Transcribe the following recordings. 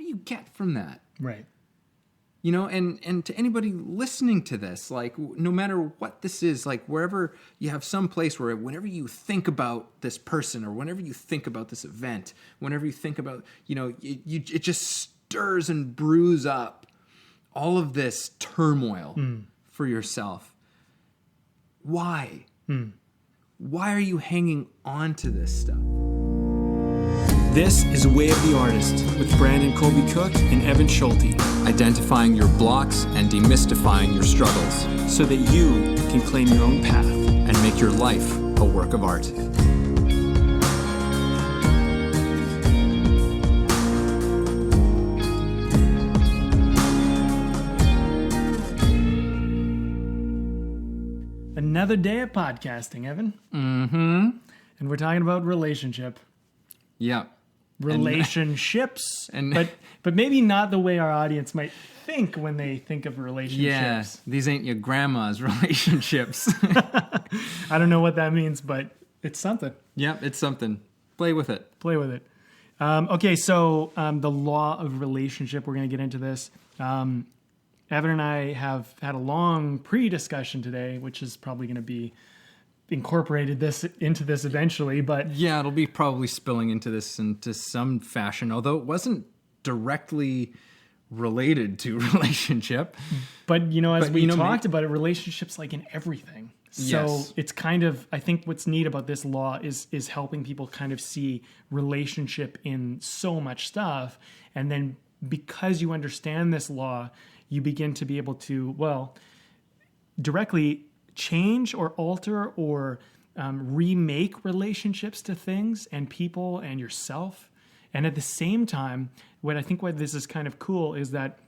you get from that? Right. You know, and to anybody listening to this, like, no matter what this is, like, wherever you have some place where whenever you think about this person or whenever you think about this event, whenever you think about, you know, it just stirs and brews up all of this turmoil for yourself. Why? Why are you hanging on to this stuff? This is Way of the Artist with Brandon Colby Cook and Evan Schulte. Identifying your blocks and demystifying your struggles so that you can claim your own path and make your life a work of art. Another day of podcasting, Evan. Mm-hmm. And we're talking about relationship. Yeah. Relationships. And but maybe not the way our audience might think when they think of relationships. Yeah, these ain't your grandma's relationships. I don't know what that means, but it's something. Yeah, it's something. Play with it. Play with it. Okay, so the law of relationship, we're going to get into this. Evan and I have had a long pre-discussion today, which is probably going to be incorporated into this eventually, but yeah, it'll be probably spilling into some fashion, although it wasn't directly related to relationship. But you know, as we talked about it, relationships like in everything. So it's kind of, I think what's neat about this law is helping people kind of see relationship in so much stuff, and then because you understand this law, you begin to be able to, well, directly change or alter or remake relationships to things and people and yourself. And at the same time, what this is kind of cool is that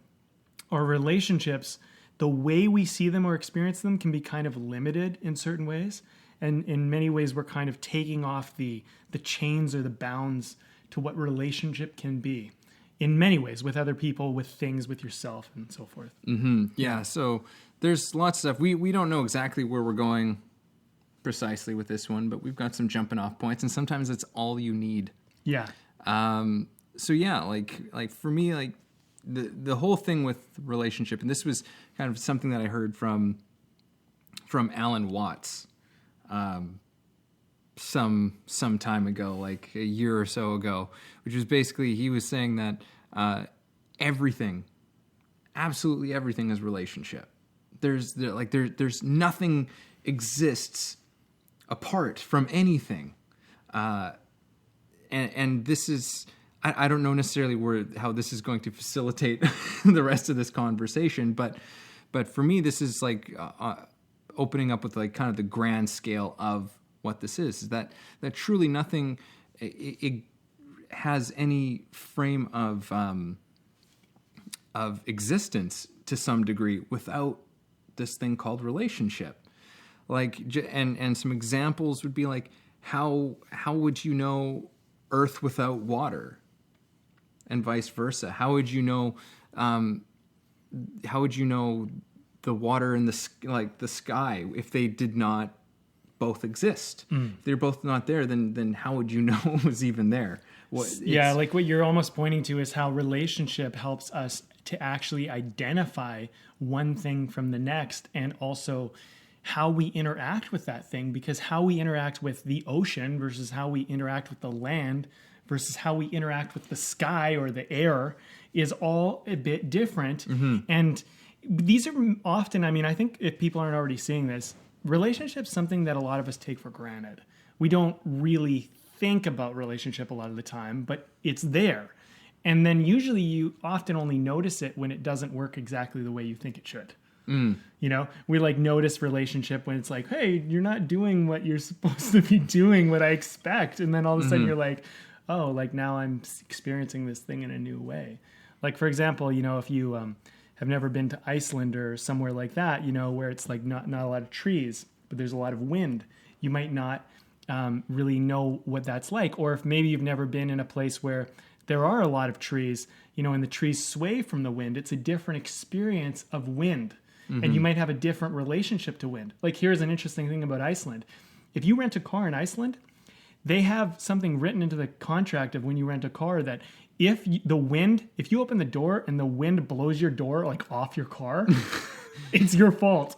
our relationships, the way we see them or experience them can be kind of limited in certain ways. And in many ways, we're kind of taking off the chains or the bounds to what relationship can be. In many ways, with other people, with things, with yourself, and so forth. Mm-hmm. Yeah, so there's lots of stuff. We don't know exactly where we're going precisely with this one, but we've got some jumping off points, and sometimes it's all you need. Yeah. So yeah, like for me, like the whole thing with relationship, and this was kind of something that I heard from Alan Watts some time ago, like a year or so ago, which was basically, he was saying that absolutely everything is relationship. There's nothing exists apart from anything. And this is, I don't know necessarily how this is going to facilitate the rest of this conversation, but for me, this is like opening up with like kind of the grand scale of what this is that truly nothing it has any frame of existence to some degree without this thing called relationship. Like, and some examples would be like, how would you know earth without water, and vice versa? How would you know the water and the sky if they did not both exist? If they're both not there, then how would you know it was even there? Like what you're almost pointing to is how relationship helps us to actually identify one thing from the next, and also how we interact with that thing, because how we interact with the ocean versus how we interact with the land versus how we interact with the sky or the air is all a bit different. Mm-hmm. And these are often, I think if people aren't already seeing this, relationships something that a lot of us take for granted. We don't really think about relationship a lot of the time, but it's there. And then usually you often only notice it when it doesn't work exactly the way you think it should. You know, we like notice relationship when it's like, hey, you're not doing what you're supposed to be doing, what I expect. And then all of a sudden you're like, oh, like now I'm experiencing this thing in a new way. Like, for example, you know, if you have never been to Iceland or somewhere like that, you know, where it's like not a lot of trees, but there's a lot of wind, you might not really know what that's like. Or if maybe you've never been in a place where there are a lot of trees, you know, and the trees sway from the wind, it's a different experience of wind. Mm-hmm. And you might have a different relationship to wind. Like, here's an interesting thing about Iceland. If you rent a car in Iceland, they have something written into the contract of when you rent a car that if you open the door and the wind blows your door like off your car, it's your fault.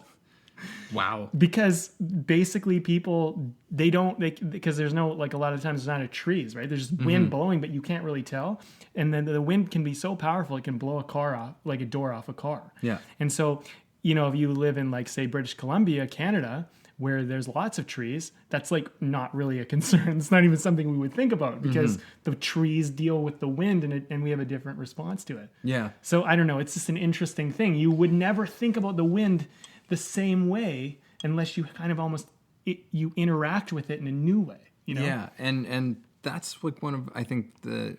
Wow. Because basically people, because there's no, like a lot of times there's not trees, right? There's just wind blowing, but you can't really tell. And then the wind can be so powerful, it can blow a car off, like a door off a car. Yeah. And so, if you live in like, say, British Columbia, Canada, where there's lots of trees, that's like not really a concern. It's not even something we would think about because the trees deal with the wind and we have a different response to it. Yeah. So I don't know. It's just an interesting thing. You would never think about the wind the same way unless you kind of you interact with it in a new way, Yeah. And that's what I think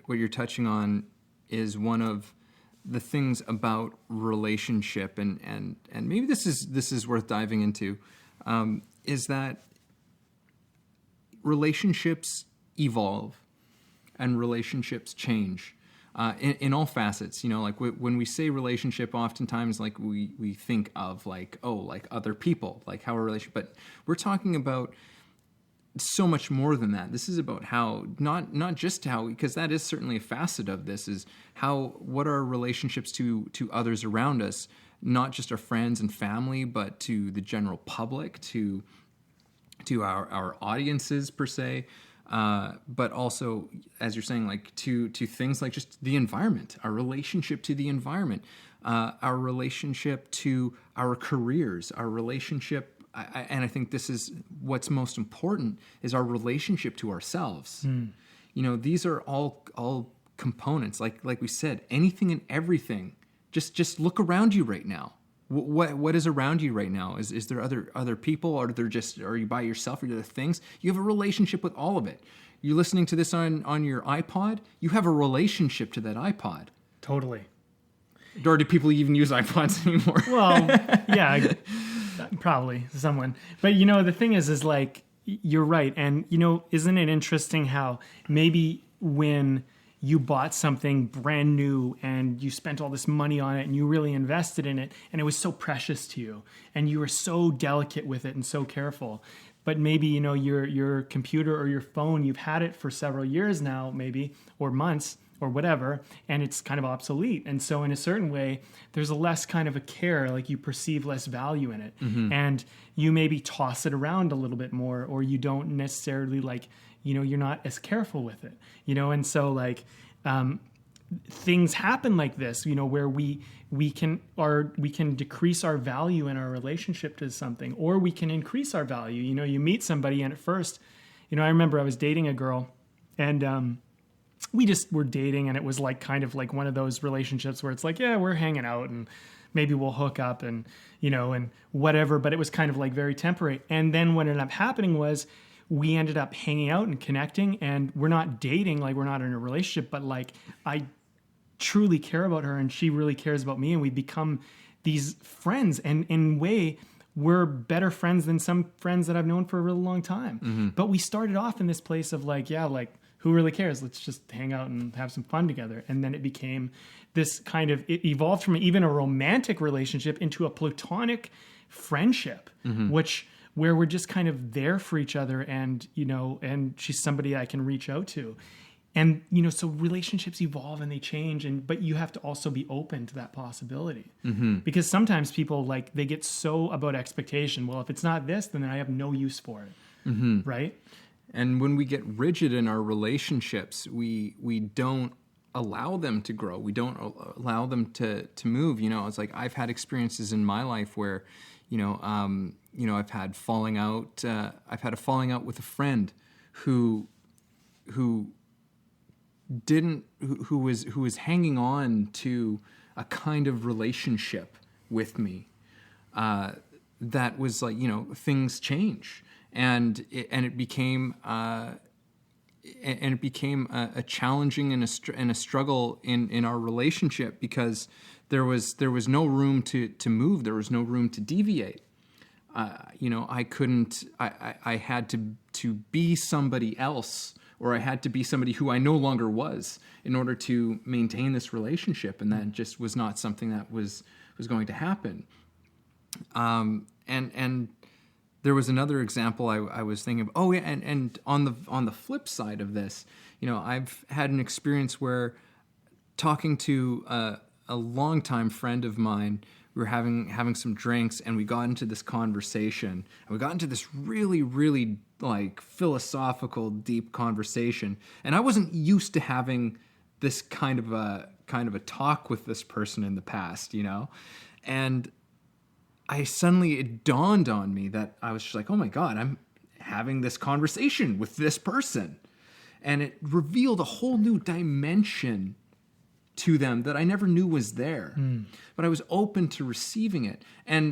what you're touching on is one of the things about relationship and maybe this is worth diving into, is that relationships evolve and relationships change in all facets. Like when we say relationship, oftentimes like we think of like other people, like how a relationship, but we're talking about so much more than that. This is about how, not just how, because that is certainly a facet of this, is what are our relationships to others around us, not just our friends and family, but to the general public, to our audiences per se, but also, as you're saying, like to things like just the environment, our relationship to the environment, our relationship to our careers, our relationship. And I think this is what's most important, is our relationship to ourselves. These are all components. Like we said, anything and everything. Just look around you right now. What is around you right now? Is there other people? Are you by yourself? Are there things? You have a relationship with all of it. You're listening to this on your iPod. You have a relationship to that iPod. Totally. Or do people even use iPods anymore? Well, yeah. Probably someone. But the thing is like, you're right. And isn't it interesting how maybe when you bought something brand new and you spent all this money on it and you really invested in it and it was so precious to you and you were so delicate with it and so careful, but maybe your computer or your phone, you've had it for several years now, maybe, or months or whatever, and it's kind of obsolete. And so in a certain way, there's a less kind of a care, like you perceive less value in it. And you maybe toss it around a little bit more, or you don't necessarily like, you're not as careful with it, and so like, things happen like this, where we can decrease our value in our relationship to something, or we can increase our value. You meet somebody and at first, I remember I was dating a girl and, we just were dating, and it was like kind of like one of those relationships where it's like, yeah, we're hanging out and maybe we'll hook up and, and whatever, but it was kind of like very temporary. And then what ended up happening was we ended up hanging out and connecting, and we're not dating, like we're not in a relationship, but like I truly care about her and she really cares about me, and we become these friends. And in a way, we're better friends than some friends that I've known for a really long time. But we started off in this place of like, yeah, like, who really cares? Let's just hang out and have some fun together. And then it became this kind of, it evolved from even a romantic relationship into a platonic friendship, where we're just kind of there for each other, and, and she's somebody I can reach out to. And, so relationships evolve and they change, but you have to also be open to that possibility. Because sometimes people, like, they get so about expectation. Well, if it's not this, then I have no use for it. Right? And when we get rigid in our relationships, we don't allow them to grow. We don't allow them to move. It's like I've had experiences in my life where, I've had a falling out with a friend who was hanging on to a kind of relationship with me that was like, things change. And it became a challenging and a struggle in our relationship, because there was no room to move. There was no room to deviate. I couldn't. I had to be somebody else, or I had to be somebody who I no longer was, in order to maintain this relationship, and that just was not something that was going to happen. And there was another example I was thinking of. Oh, yeah, and on the flip side of this, I've had an experience where talking to a longtime friend of mine. We were having some drinks, and we got into this conversation. And we got into this really, really like philosophical, deep conversation. And I wasn't used to having this kind of a talk with this person in the past, you know? And it dawned on me that I was just like, oh my God, I'm having this conversation with this person. And it revealed a whole new dimension to them that I never knew was there. But I was open to receiving it.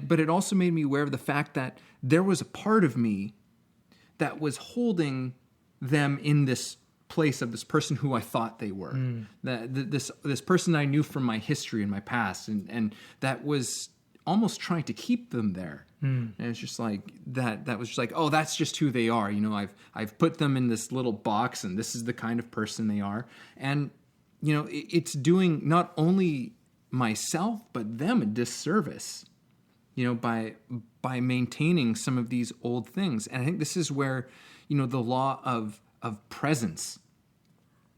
But it also made me aware of the fact that there was a part of me that was holding them in this place of this person who I thought they were. This person I knew from my history and my past, and that was almost trying to keep them there. And it's just like that was just like, oh, that's just who they are. You know, I've put them in this little box, and this is the kind of person they are. And you know, it's doing not only myself but them a disservice, you know, by maintaining some of these old things. And I think this is where, you know, the law of presence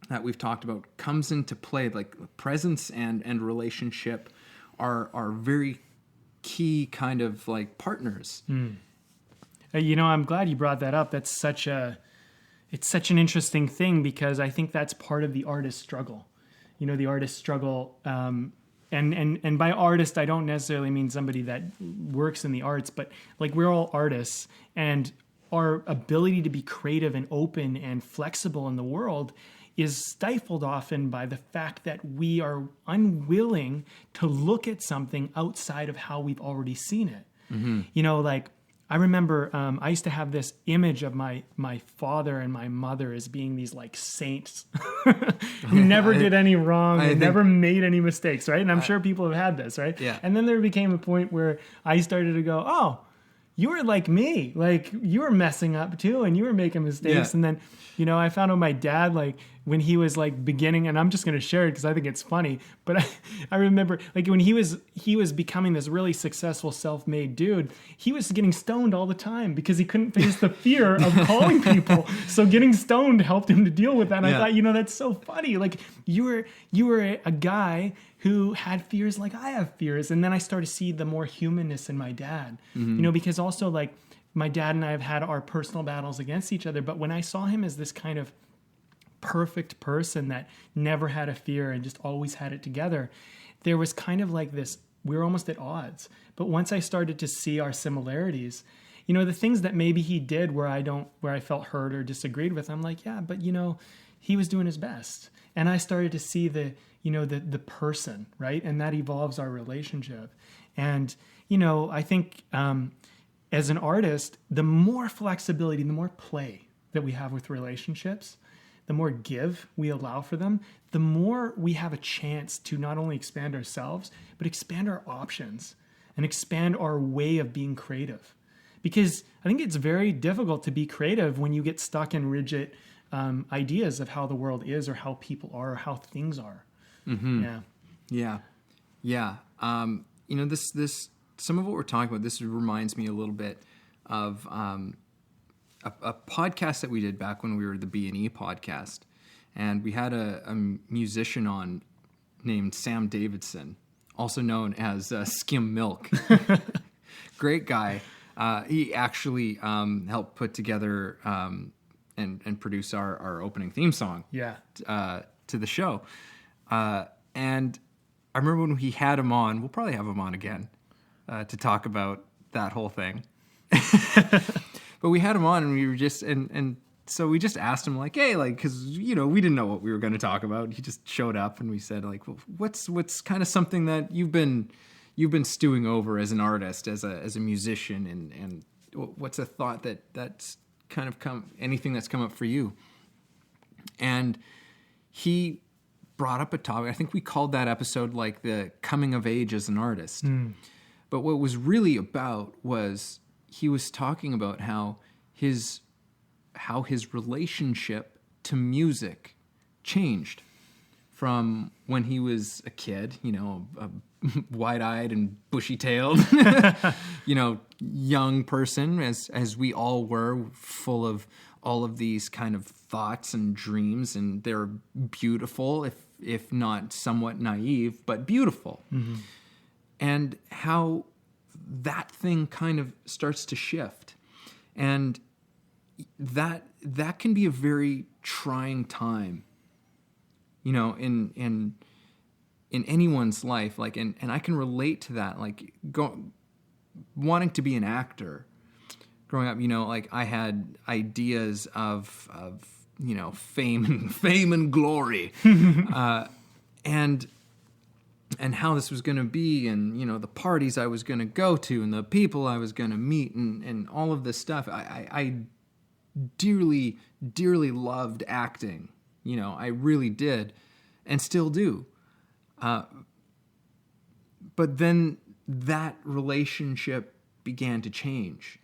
that we've talked about comes into play. Like presence and relationship are very key kind of like partners. You know, I'm glad you brought that up. It's such an interesting thing, because I think that's part of the artist struggle. You know, the artist struggle, and by artist, I don't necessarily mean somebody that works in the arts, but like we're all artists, and our ability to be creative and open and flexible in the world is stifled often by the fact that we are unwilling to look at something outside of how we've already seen it. You know, like I remember I used to have this image of my father and my mother as being these like saints who never did any wrong and never made any mistakes, right? And I'm sure people have had this, right? Yeah. And then there became a point where I started to go, oh, you were like me. Like you were messing up too, and you were making mistakes. Yeah. And then, you know, I found out my dad, like when he was like beginning, and I'm just going to share it because I think it's funny, but I remember like when he was becoming this really successful self-made dude, he was getting stoned all the time because he couldn't face the fear of calling people. So getting stoned helped him to deal with that. And I thought, you know, that's so funny. Like you were a guy who had fears like I have fears. And then I started to see the more humanness in my dad, you know, because also like my dad and I have had our personal battles against each other. But when I saw him as this kind of perfect person that never had a fear and just always had it together, there was kind of like this, we were almost at odds. But once I started to see our similarities, you know, the things that maybe he did where I felt hurt or disagreed with, I'm like, yeah, but you know, he was doing his best. And I started to see the person, right? And that evolves our relationship. And, you know, I think as an artist, the more flexibility, the more play that we have with relationships, the more give we allow for them, the more we have a chance to not only expand ourselves, but expand our options and expand our way of being creative. Because I think it's very difficult to be creative when you get stuck in rigid ideas of how the world is or how people are or how things are. Yeah. You know, this some of what we're talking about, this reminds me a little bit of a podcast that we did back when we were the B&E podcast. And we had a musician on named Sam Davidson, also known as Skim Milk. Great guy. He actually helped put together and produce our opening theme song to the show. And I remember when he had him on, we'll probably have him on again to talk about that whole thing. But we had him on, and we were just, and so we just asked him like, hey, like, because, you know, we didn't know what we were going to talk about. He just showed up, and we said like, well, what's kind of something that you've been stewing over as an artist, as a musician, and what's a thought that's kind of anything that's come up for you? And he brought up a topic. I think we called that episode like the coming of age as an artist. But what it was really about was he was talking about how his relationship to music changed from when he was a kid, you know, a wide-eyed and bushy-tailed, you know, young person, as we all were, full of all of these kind of thoughts and dreams, and they're beautiful, if not somewhat naive, but beautiful. Mm-hmm. And how that thing kind of starts to shift. And that can be a very trying time, in anyone's life. Like, and I can relate to that, like wanting to be an actor. Growing up, like I had ideas of fame and glory, and how this was going to be, and the parties I was going to go to, and the people I was going to meet, and all of this stuff. I dearly, dearly loved acting. I really did, and still do. But then that relationship began to change.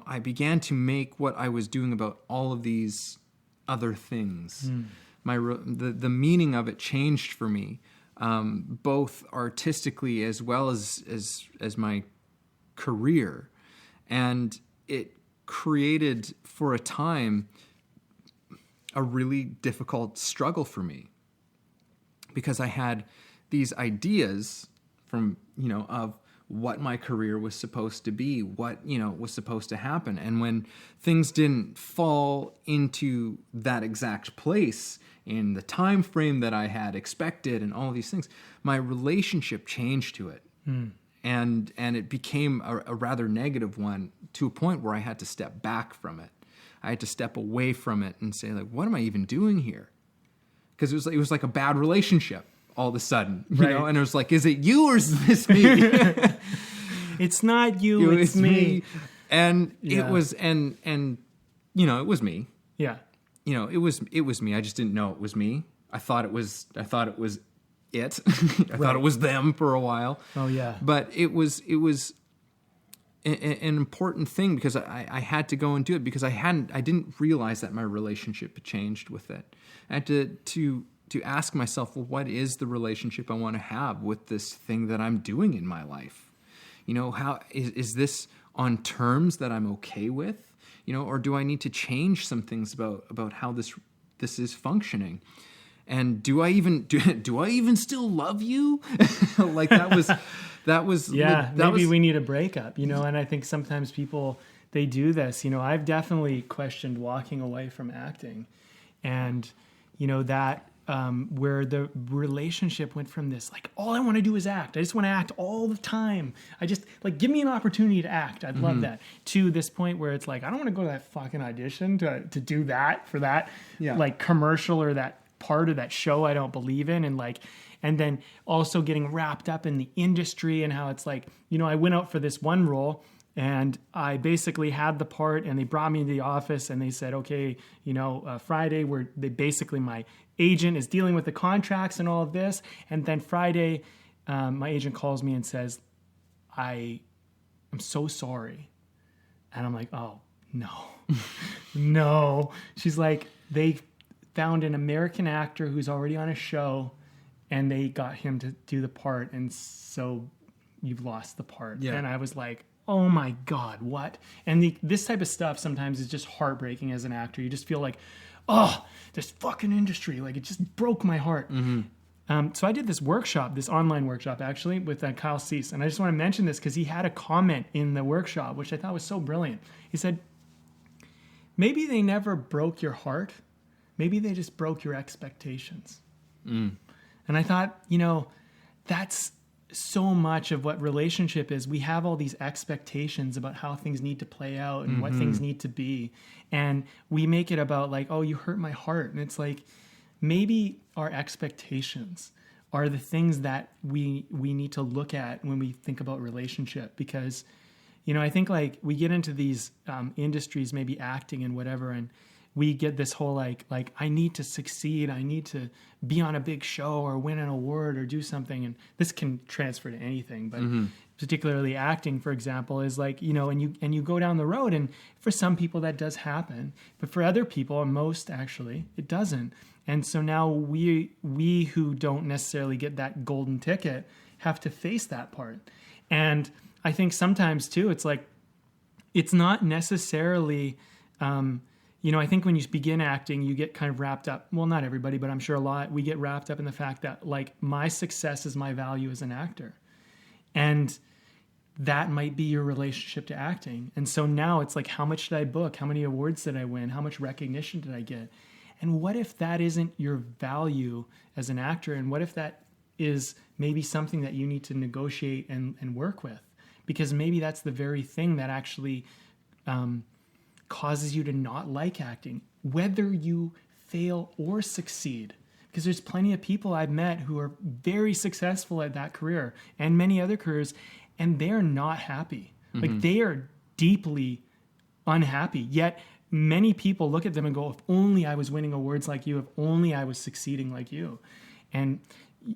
I began to make what I was doing about all of these other things. The meaning of it changed for me, both artistically as well as my career. And it created, for a time, a really difficult struggle for me, because I had these ideas from, of what my career was supposed to be, what, was supposed to happen. And when things didn't fall into that exact place in the time frame that I had expected and all of these things, my relationship changed to it. And it became a rather negative one, to a point where I had to step back from it. I had to step away from it and say, like, what am I even doing here? Because it was like a bad relationship all of a sudden, you know, and it was like, is it you or is this me? It's not you, it's me. And it was, and it was me. Yeah. It was me. I just didn't know it was me. I thought it was it. I thought it was them for a while. Oh yeah. But it was an important thing, because I had to go and do it, because I didn't realize that my relationship had changed with it. I had to ask myself, well, what is the relationship I want to have with this thing that I'm doing in my life? How is this on terms that I'm okay with? Or do I need to change some things about how this is functioning? And do I even still love you? Like that was yeah. Maybe we need a breakup, and I think sometimes people, they do this. I've definitely questioned walking away from acting, and that where the relationship went from this, like, all I want to do is act. I just want to act all the time. I just, like, give me an opportunity to act. I'd love that. To this point where it's like, I don't want to go to that fucking audition to do that for that like commercial or that part of that show I don't believe in. And then also getting wrapped up in the industry and how it's like, I went out for this one role and I basically had the part, and they brought me into the office and they said, okay, Friday, my agent is dealing with the contracts and all of this. And then Friday, my agent calls me and says, I'm so sorry. And I'm like, oh, no, no. She's like, they found an American actor who's already on a show and they got him to do the part. And so you've lost the part. Yeah. And I was like, oh my God, what? And this type of stuff sometimes is just heartbreaking as an actor. You just feel like, oh, this fucking industry, like, it just broke my heart. So I did this online workshop actually with Kyle Cease. And I just want to mention this because he had a comment in the workshop, which I thought was so brilliant. He said, maybe they never broke your heart. Maybe they just broke your expectations. And I thought, that's so much of what relationship is. We have all these expectations about how things need to play out and what things need to be. And we make it about like, oh, you hurt my heart. And it's like, maybe our expectations are the things that we need to look at when we think about relationship. Because, I think like we get into these industries, maybe acting and whatever, and we get this whole like I need to succeed. I need to be on a big show or win an award or do something. And this can transfer to anything, but particularly acting, for example, is like, and you go down the road, and for some people that does happen, but for other people, and most actually, it doesn't. And so now we who don't necessarily get that golden ticket have to face that part. And I think sometimes too, it's like, it's not necessarily, I think when you begin acting, you get kind of wrapped up. Well, not everybody, but I'm sure a lot. We get wrapped up in the fact that like my success is my value as an actor. And that might be your relationship to acting. And so now it's like, how much did I book? How many awards did I win? How much recognition did I get? And what if that isn't your value as an actor? And what if that is maybe something that you need to negotiate and work with? Because maybe that's the very thing that actually causes you to not like acting, whether you fail or succeed. Because there's plenty of people I've met who are very successful at that career and many other careers, and they're not happy. Like they are deeply unhappy. Yet many people look at them and go, if only I was winning awards like you, if only I was succeeding like you. And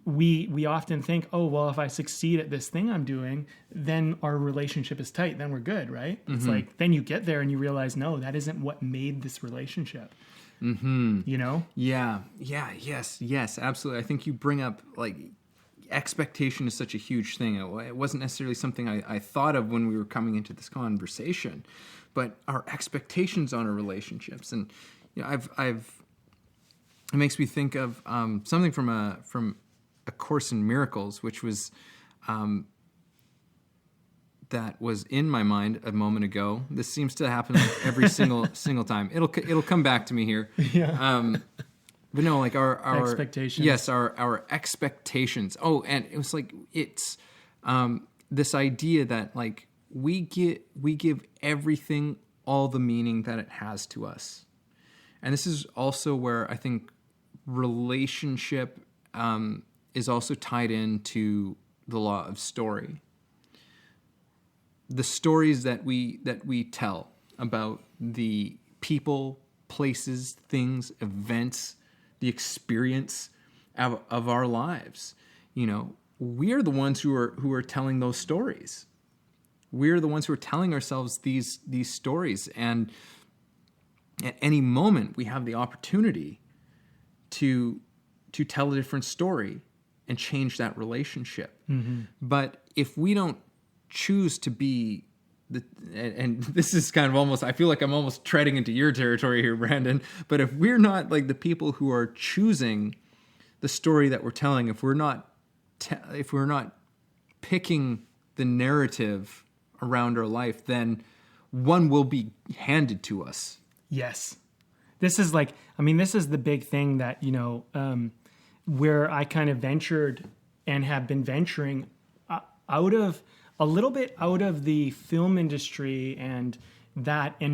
we often think, oh, well, if I succeed at this thing I'm doing, then our relationship is tight. Then we're good, right? It's like, then you get there and you realize, no, that isn't what made this relationship. You know? Yeah. Yes, absolutely. I think you bring up like expectation is such a huge thing. It wasn't necessarily something I thought of when we were coming into this conversation, but our expectations on our relationships. And it makes me think of something from a Course in Miracles, which was that was in my mind a moment ago. This seems to happen like every single time. It'll come back to me here. Yeah. But no, like our expectations. Yes, our expectations. Oh, and it was like it's this idea that like we give everything all the meaning that it has to us. And this is also where I think relationship is also tied into the law of story. The stories that we tell about the people, places, things, events, the experience of our lives. We are the ones who are telling those stories. We're the ones who are telling ourselves these stories, and at any moment we have the opportunity to tell a different story and change that relationship. But if we don't choose to be and this is kind of almost, I feel like I'm almost treading into your territory here, Brandon, but if we're not like the people who are choosing the story that we're telling, if we're not picking the narrative around our life, then one will be handed to us. Yes. This is the big thing that, where I kind of ventured and have been venturing a little bit out of the film industry and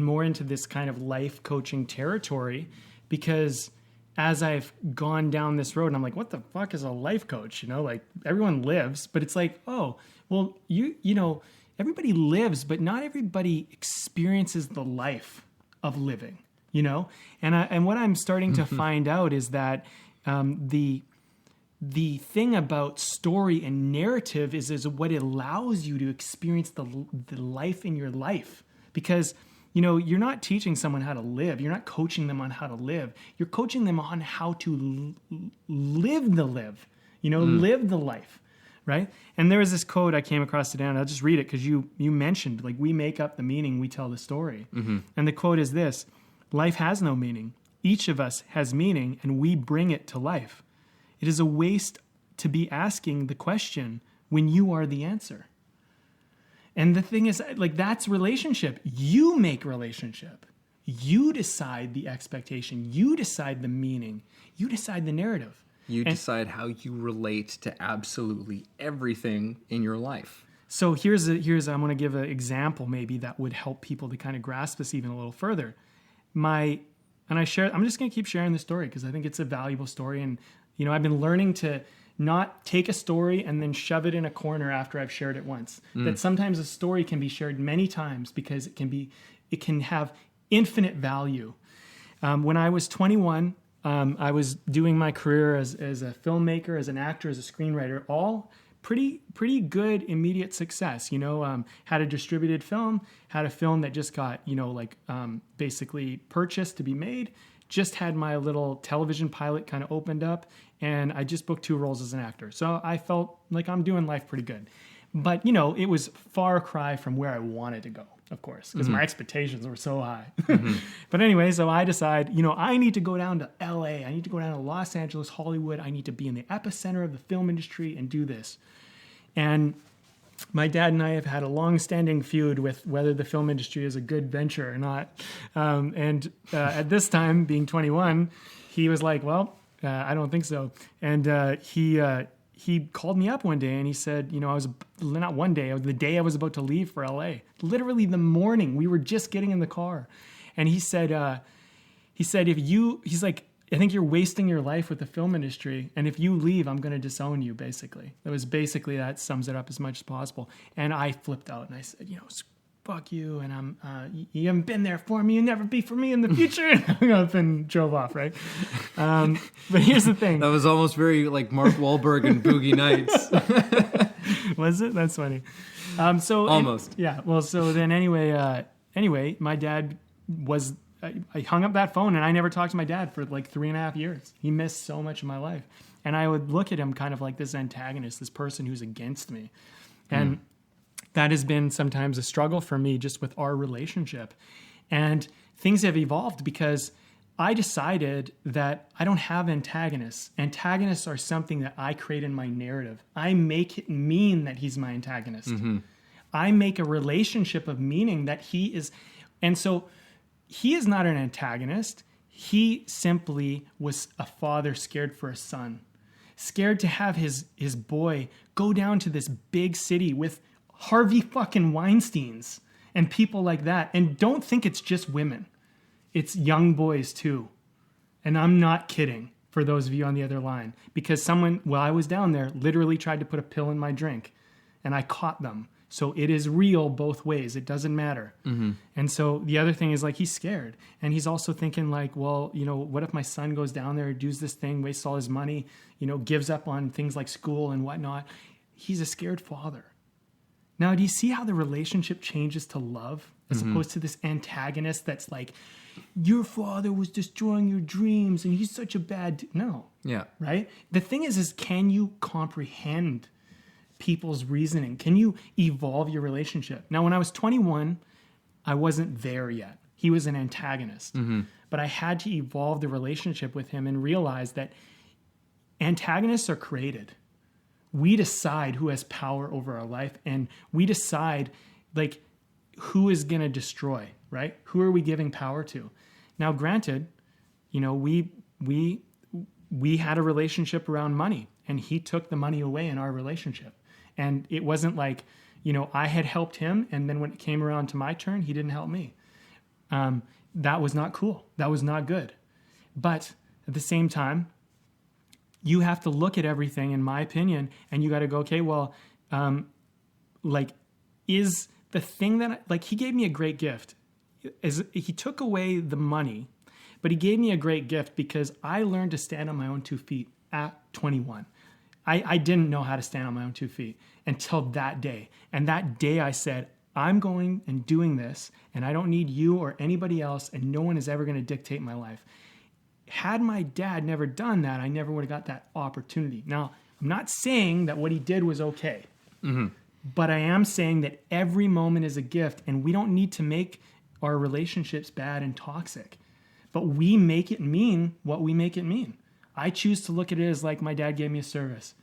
more into this kind of life coaching territory, because as I've gone down this road and I'm like, what the fuck is a life coach? Like everyone lives, but it's like, oh, well, everybody lives, but not everybody experiences the life of living, And what I'm starting to find out is that the thing about story and narrative is what it allows you to experience the life in your life. Because, you're not teaching someone how to live. You're not coaching them on how to live. You're coaching them on how to live the life, right? And there was this quote I came across today, and I'll just read it because you mentioned, like, we make up the meaning, we tell the story. And the quote is this: life has no meaning. Each of us has meaning, and we bring it to life. It is a waste to be asking the question when you are the answer. And the thing is, like, that's relationship. You make relationship. You decide the expectation. You decide the meaning. You decide the narrative. You decide how you relate to absolutely everything in your life. So here's I'm going to give an example maybe that would help people to kind of grasp this even a little further. I'm just going to keep sharing the story because I think it's a valuable story. And, I've been learning to not take a story and then shove it in a corner after I've shared it once. That sometimes a story can be shared many times because it can have infinite value. When I was 21, I was doing my career as a filmmaker, as an actor, as a screenwriter, all pretty good immediate success. Had a distributed film, had a film that just got, basically purchased to be made. Just had my little television pilot kind of opened up, and I just booked 2 roles as an actor. So I felt like I'm doing life pretty good. But, it was far cry from where I wanted to go. of course, because my expectations were so high. But anyway, so I decide, I need to go down to LA. I need to go down to Los Angeles, Hollywood. I need to be in the epicenter of the film industry and do this. And my dad and I have had a long-standing feud with whether the film industry is a good venture or not. At this time, being 21, he was like, well, I don't think so. And he called me up one day and he said, I was not one day, it was the day I was about to leave for LA. Literally the morning, we were just getting in the car. And he said, he's like, I think you're wasting your life with the film industry. And if you leave, I'm going to disown you, basically. That sums it up as much as possible. And I flipped out and I said, fuck you. And you haven't been there for me. You'll never be for me in the future. And hung up and drove off, right? But here's the thing. That was almost very like Mark Wahlberg and Boogie Nights. Was it? That's funny. Almost. So then anyway, my dad was... I hung up that phone and I never talked to my dad for like 3.5 years. He missed so much of my life. And I would look at him kind of like this antagonist, this person who's against me. And that has been sometimes a struggle for me just with our relationship. And things have evolved because I decided that I don't have antagonists. Antagonists are something that I create in my narrative. I make it mean that he's my antagonist. I make a relationship of meaning that he is. And so he is not an antagonist. He simply was a father scared for a son, scared to have his boy go down to this big city with Harvey fucking Weinsteins and people like that. And don't think it's just women. It's young boys too. And I'm not kidding for those of you on the other line, because someone, while I was down there, literally tried to put a pill in my drink and I caught them. So it is real both ways. It doesn't matter. And so the other thing is like, he's scared. And he's also thinking like, well, what if my son goes down there, does this thing, wastes all his money, gives up on things like school and whatnot. He's a scared father. Now, do you see how the relationship changes to love as opposed to this antagonist that's like, your father was destroying your dreams and he's such a bad... No. Yeah. Right? The thing is can you comprehend people's reasoning? Can you evolve your relationship? Now, when I was 21, I wasn't there yet. He was an antagonist. But I had to evolve the relationship with him and realize that antagonists are created. We decide who has power over our life, and we decide like who is going to destroy, right? Who are we giving power to? Now, granted, we had a relationship around money, and he took the money away in our relationship. And it wasn't like, I had helped him, and then when it came around to my turn, he didn't help me. That was not cool. That was not good. But at the same time, you have to look at everything, in my opinion, and you got to go, okay, well, is the thing that, he gave me a great gift. He took away the money, but he gave me a great gift because I learned to stand on my own 2 feet at 21. I didn't know how to stand on my own 2 feet until that day. And that day I said, I'm going and doing this, and I don't need you or anybody else, and no one is ever going to dictate my life. Had my dad never done that, I never would have got that opportunity. Now, I'm not saying that what he did was okay, but I am saying that every moment is a gift, and we don't need to make our relationships bad and toxic. But we make it mean what we make it mean. I choose to look at it as like my dad gave me a service.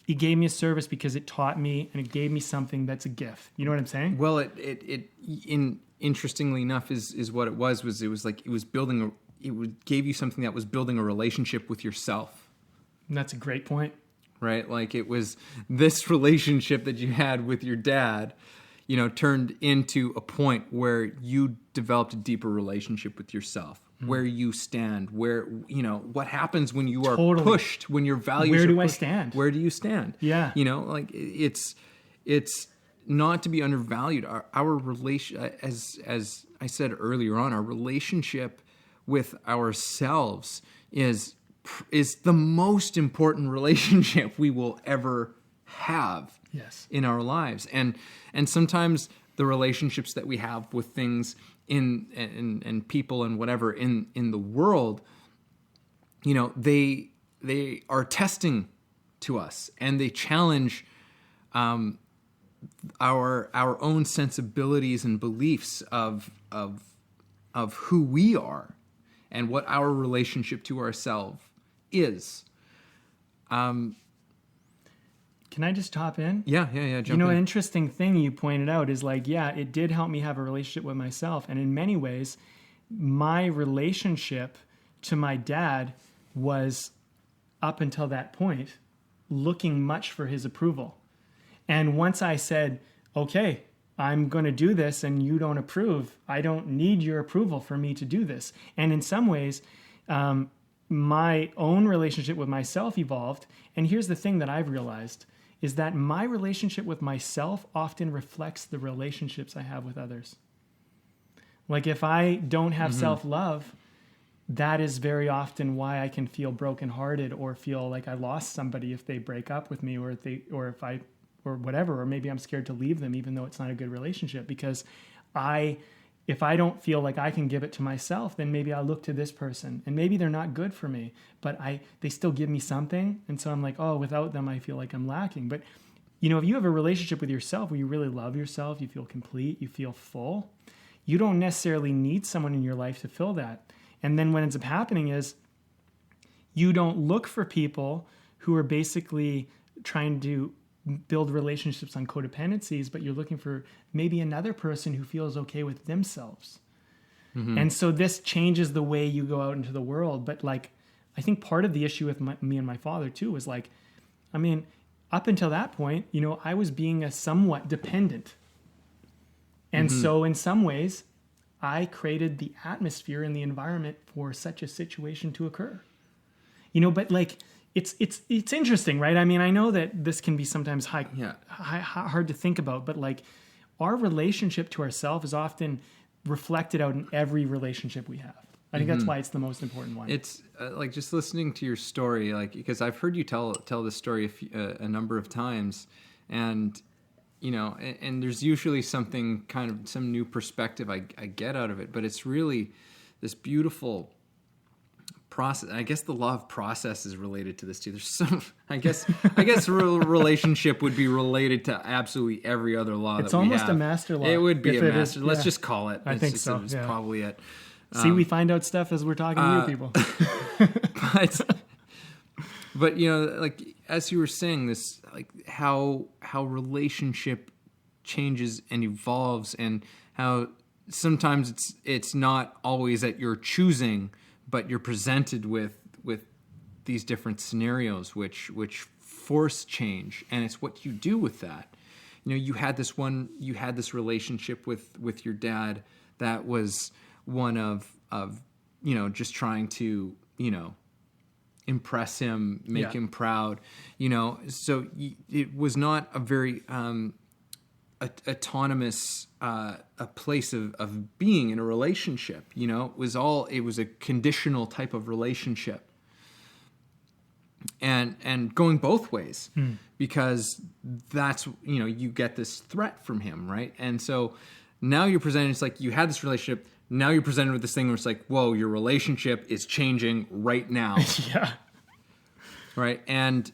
He gave me a service because it taught me and it gave me something that's a gift. You know what I'm saying? Well, interestingly enough, is what it was building it gave you something that was building a relationship with yourself. And that's a great point. Right? Like it was this relationship that you had with your dad, turned into a point where you developed a deeper relationship with yourself. Where you stand, what happens when you are pushed, when your values Where are do pushed, I stand? Where do you stand? Yeah. It's not to be undervalued. Our relation, as I said earlier on, our relationship with ourselves is the most important relationship we will ever have in our lives. And sometimes the relationships that we have with things in people and whatever in the world, they are testing to us, and they challenge our own sensibilities and beliefs of who we are and what our relationship to ourselves is. Can I just hop in? Yeah. Jump An in. interesting thing you pointed out is like, yeah, it did help me have a relationship with myself. And in many ways, my relationship to my dad was, up until that point, looking much for his approval. And once I said, okay, I'm going to do this and you don't approve, I don't need your approval for me to do this. And in some ways, my own relationship with myself evolved. And here's the thing that I've realized is that my relationship with myself often reflects the relationships I have with others. Like if I don't have self-love, that is very often why I can feel brokenhearted or feel like I lost somebody if they break up with me or whatever, or maybe I'm scared to leave them even though it's not a good relationship, because if I don't feel like I can give it to myself, then maybe I'll look to this person and maybe they're not good for me, but they still give me something. And so I'm like, oh, without them, I feel like I'm lacking. But if you have a relationship with yourself where you really love yourself, you feel complete, you feel full, you don't necessarily need someone in your life to fill that. And then what ends up happening is you don't look for people who are basically trying to build relationships on codependencies, but you're looking for maybe another person who feels okay with themselves. And so this changes the way you go out into the world. But like, I think part of the issue with me and my father too was like, up until that point, I was being a somewhat dependent. And so in some ways, I created the atmosphere and the environment for such a situation to occur. But like, it's interesting, right? I know that this can be sometimes hard to think about, but like our relationship to ourselves is often reflected out in every relationship we have. I think that's why it's the most important one. It's like just listening to your story, like, because I've heard you tell this story a number of times, and and there's usually some new perspective I get out of it, but it's really this beautiful process. I guess the law of process is related to this too. There's some, I guess relationship would be related to absolutely every other law. It's that we almost have. a master law. It would be a master. Let's yeah. just call it. I think so. It's yeah. probably it. See, we find out stuff as we're talking to you people. But like as you were saying this, like how relationship changes and evolves, and how sometimes it's not always at your choosing, but you're presented with these different scenarios which force change, and it's what you do with that. You had this relationship with your dad that was one of just trying to impress him, make him proud, so it was not a very autonomous a place of being in a relationship. It was a conditional type of relationship, and going both ways, because that's you get this threat from him, right? And so now you're presented, it's like you had this relationship, now you're presented with this thing where it's like, whoa, your relationship is changing right now. Yeah. Right? And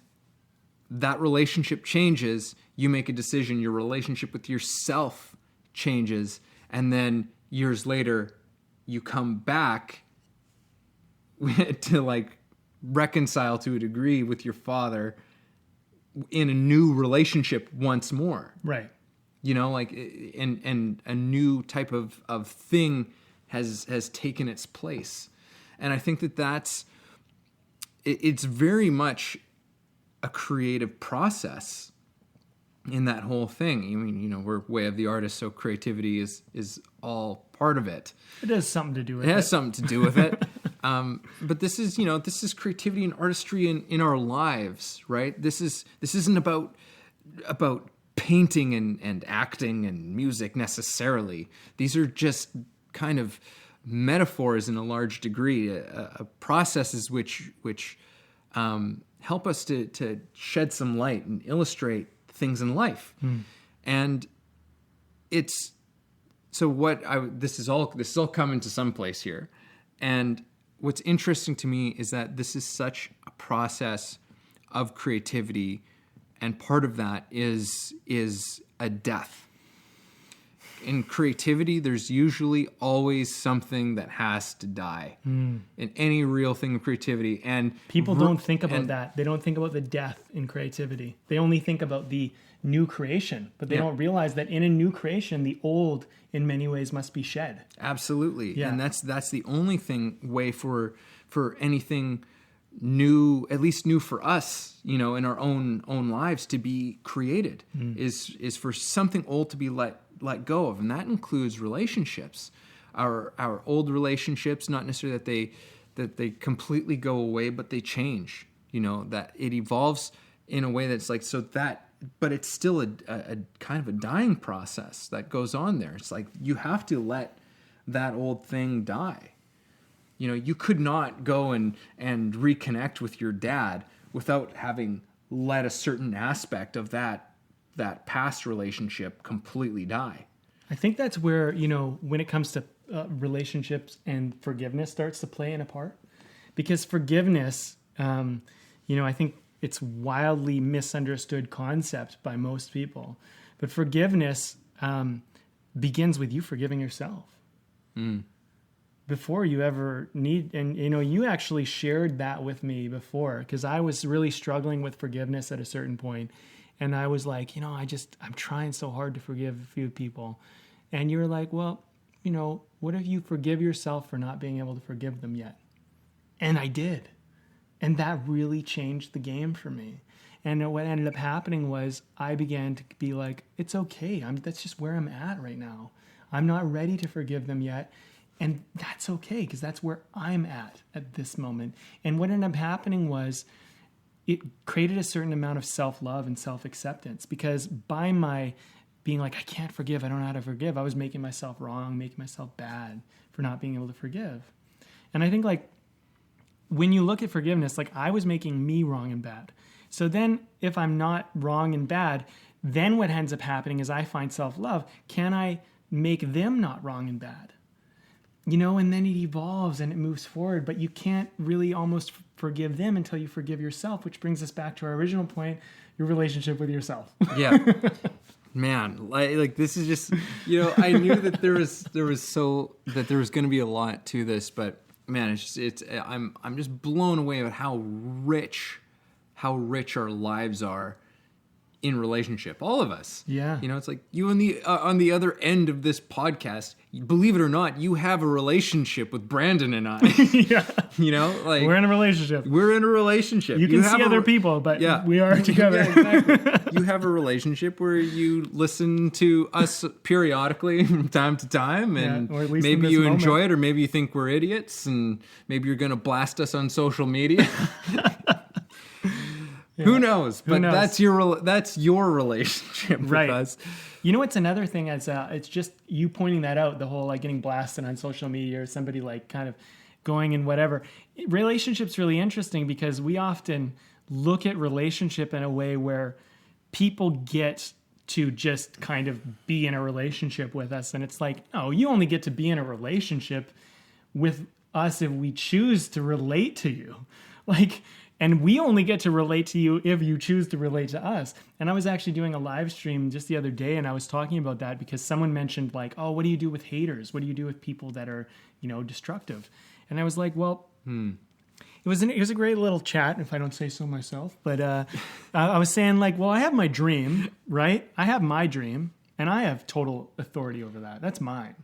that relationship changes, you make a decision, your relationship with yourself changes, and then years later, you come back to like reconcile to a degree with your father in a new relationship once more. Right. Like, and a new type of thing has taken its place. And I think it's very much a creative process in that whole thing. We're way of the artist, so creativity is all part of it. It has something to do with it. It has something to do with it. But this is creativity and artistry in our lives, right? This isn't about painting and acting and music necessarily. These are just kind of metaphors in a large degree, processes which help us to shed some light and illustrate things in life. And it's so this is all coming to some place here. And what's interesting to me is that this is such a process of creativity And part of that is a death. In creativity, there's usually always something that has to die in any real thing of creativity. And people don't think about that. They don't think about the death in creativity. They only think about the new creation, but they don't realize that in a new creation, the old in many ways must be shed. Absolutely. Yeah. And that's the only way for anything new, at least new for us, in our own lives to be created is for something old to be let go of. And that includes relationships, our old relationships, not necessarily that they completely go away, but they change, that it evolves in a way that's but it's still a kind of a dying process that goes on there. It's like you have to let that old thing die. You could not go and reconnect with your dad without having let a certain aspect of that past relationship completely die. I think that's where, when it comes to relationships and forgiveness starts to play in a part. Because forgiveness, I think it's wildly misunderstood concept by most people. But forgiveness begins with you forgiving yourself. Before you ever need, and you actually shared that with me before, because I was really struggling with forgiveness at a certain point. And I was like, I'm trying so hard to forgive a few people. And you were like, well, what if you forgive yourself for not being able to forgive them yet? And I did. And that really changed the game for me. And what ended up happening was I began to be like, it's okay. That's just where I'm at right now. I'm not ready to forgive them yet. And that's okay, because that's where I'm at this moment. And what ended up happening was it created a certain amount of self-love and self-acceptance, because by my being like, I can't forgive, I don't know how to forgive, I was making myself wrong, making myself bad for not being able to forgive. And I think when you look at forgiveness, I was making me wrong and bad. So then if I'm not wrong and bad, then what ends up happening is I find self-love. Can I make them not wrong and bad? And then it evolves and it moves forward, but you can't really almost forgive them until you forgive yourself, which brings us back to our original point, your relationship with yourself. Yeah. Man, this is just, I knew that there was going to be a lot to this, but man, I'm just blown away at how rich our lives are in relationship, all of us. Yeah. It's like you on the other end of this podcast, believe it or not, you have a relationship with Brandon and I. Yeah. We're in a relationship. You can see other people, but we are together. Yeah, exactly. You have a relationship where you listen to us periodically from time to time, and or at least maybe you enjoy it, or maybe you think we're idiots, and maybe you're going to blast us on social media. Yeah. Who knows? But that's your relationship with us. What's another thing is it's just you pointing that out, the whole getting blasted on social media or somebody kind of going and whatever. Relationship's really interesting because we often look at relationship in a way where people get to just kind of be in a relationship with us. And it's like, no, you only get to be in a relationship with us if we choose to relate to you. And we only get to relate to you if you choose to relate to us. And I was actually doing a live stream just the other day, and I was talking about that because someone mentioned what do you do with haters? What do you do with people that are, destructive? And I was like, well, it was a great little chat, if I don't say so myself. But I was saying I have my dream, right? I have my dream, and I have total authority over that. That's mine.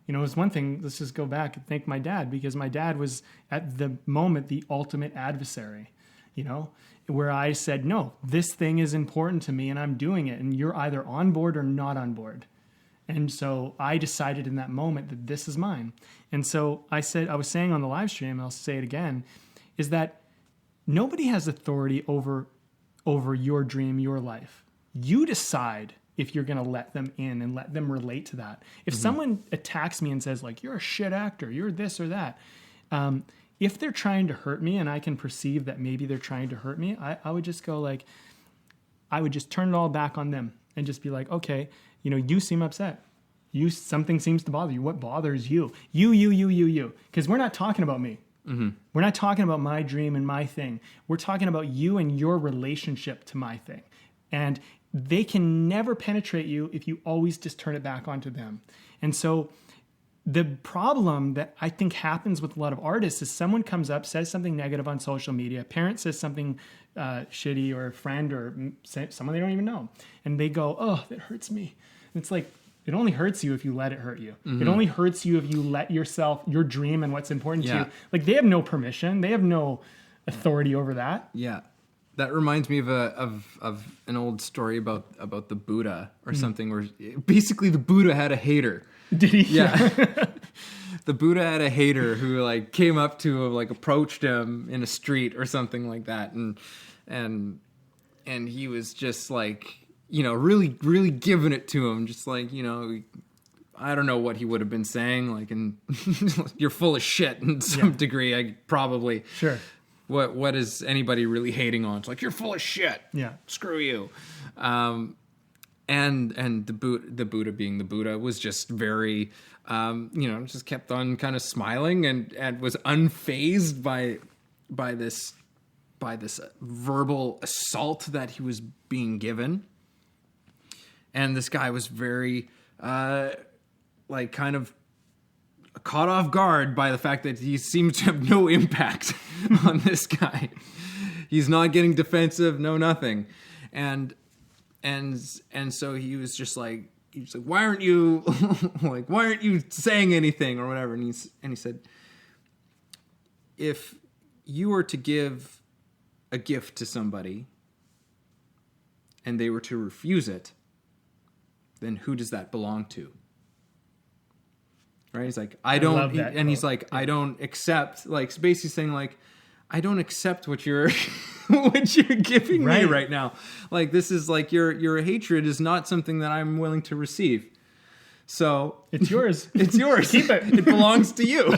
It's one thing, let's just go back and thank my dad, because my dad was at the moment the ultimate adversary. Where I said, no, this thing is important to me and I'm doing it. And you're either on board or not on board. And so I decided in that moment that this is mine. And so I was saying on the live stream, and I'll say it again, is that nobody has authority over your dream, your life. You decide if you're going to let them in and let them relate to that. If someone attacks me and says you're a shit actor, you're this or that, if they're trying to hurt me and I can perceive that maybe they're trying to hurt me, I would just go I would just turn it all back on them and just be like, okay, you seem upset. Something seems to bother you. What bothers you? You. Because we're not talking about me. Mm-hmm. We're not talking about my dream and my thing. We're talking about you and your relationship to my thing. And they can never penetrate you if you always just turn it back onto them. And so the problem that I think happens with a lot of artists is someone comes up, says something negative on social media, a parent says something shitty, or a friend, or someone they don't even know. And they go, oh, that hurts me. And it's like, it only hurts you if you let it hurt you. Mm-hmm. It only hurts you if you let yourself, your dream and what's important to you. Like, they have no permission. They have no authority over that. Yeah. That reminds me of an old story about the Buddha or something, where basically the Buddha had a hater. Did he? Yeah. The Buddha had a hater who like came up to him, like approached him in a street or something like that. And he was just like, really, really giving it to him. Just like, I don't know what he would have been saying. Like, and you're full of shit in some degree. I probably. Sure. What is anybody really hating on? It's like, you're full of shit. Yeah. Screw you. And the Buddha being the Buddha was just very, just kept on kind of smiling and was unfazed by this verbal assault that he was being given. And this guy was very, kind of caught off guard by the fact that he seemed to have no impact on this guy. He's not getting defensive, no nothing. And so he was just like, why aren't you saying anything or whatever? And he said, if you were to give a gift to somebody and they were to refuse it, then who does that belong to? Right? He's like, I don't accept, like, basically saying like, I don't accept what you're giving me right now. Like, this is like your hatred is not something that I'm willing to receive. So it's yours. It's yours. Keep it. It belongs to you.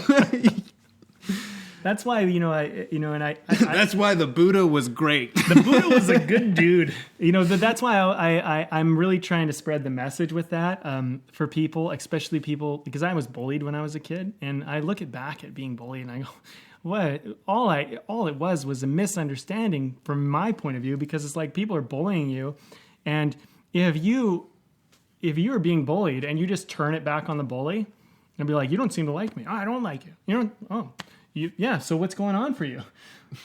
That's why, that's why the Buddha was great. The Buddha was a good dude. That's why I'm really trying to spread the message with that for people, especially people, because I was bullied when I was a kid, and I look back at being bullied and I go, what? All it was a misunderstanding from my point of view, because it's like people are bullying you, and if you are being bullied and you just turn it back on the bully and be like, you don't seem to like me. Oh, I don't like you. So what's going on for you?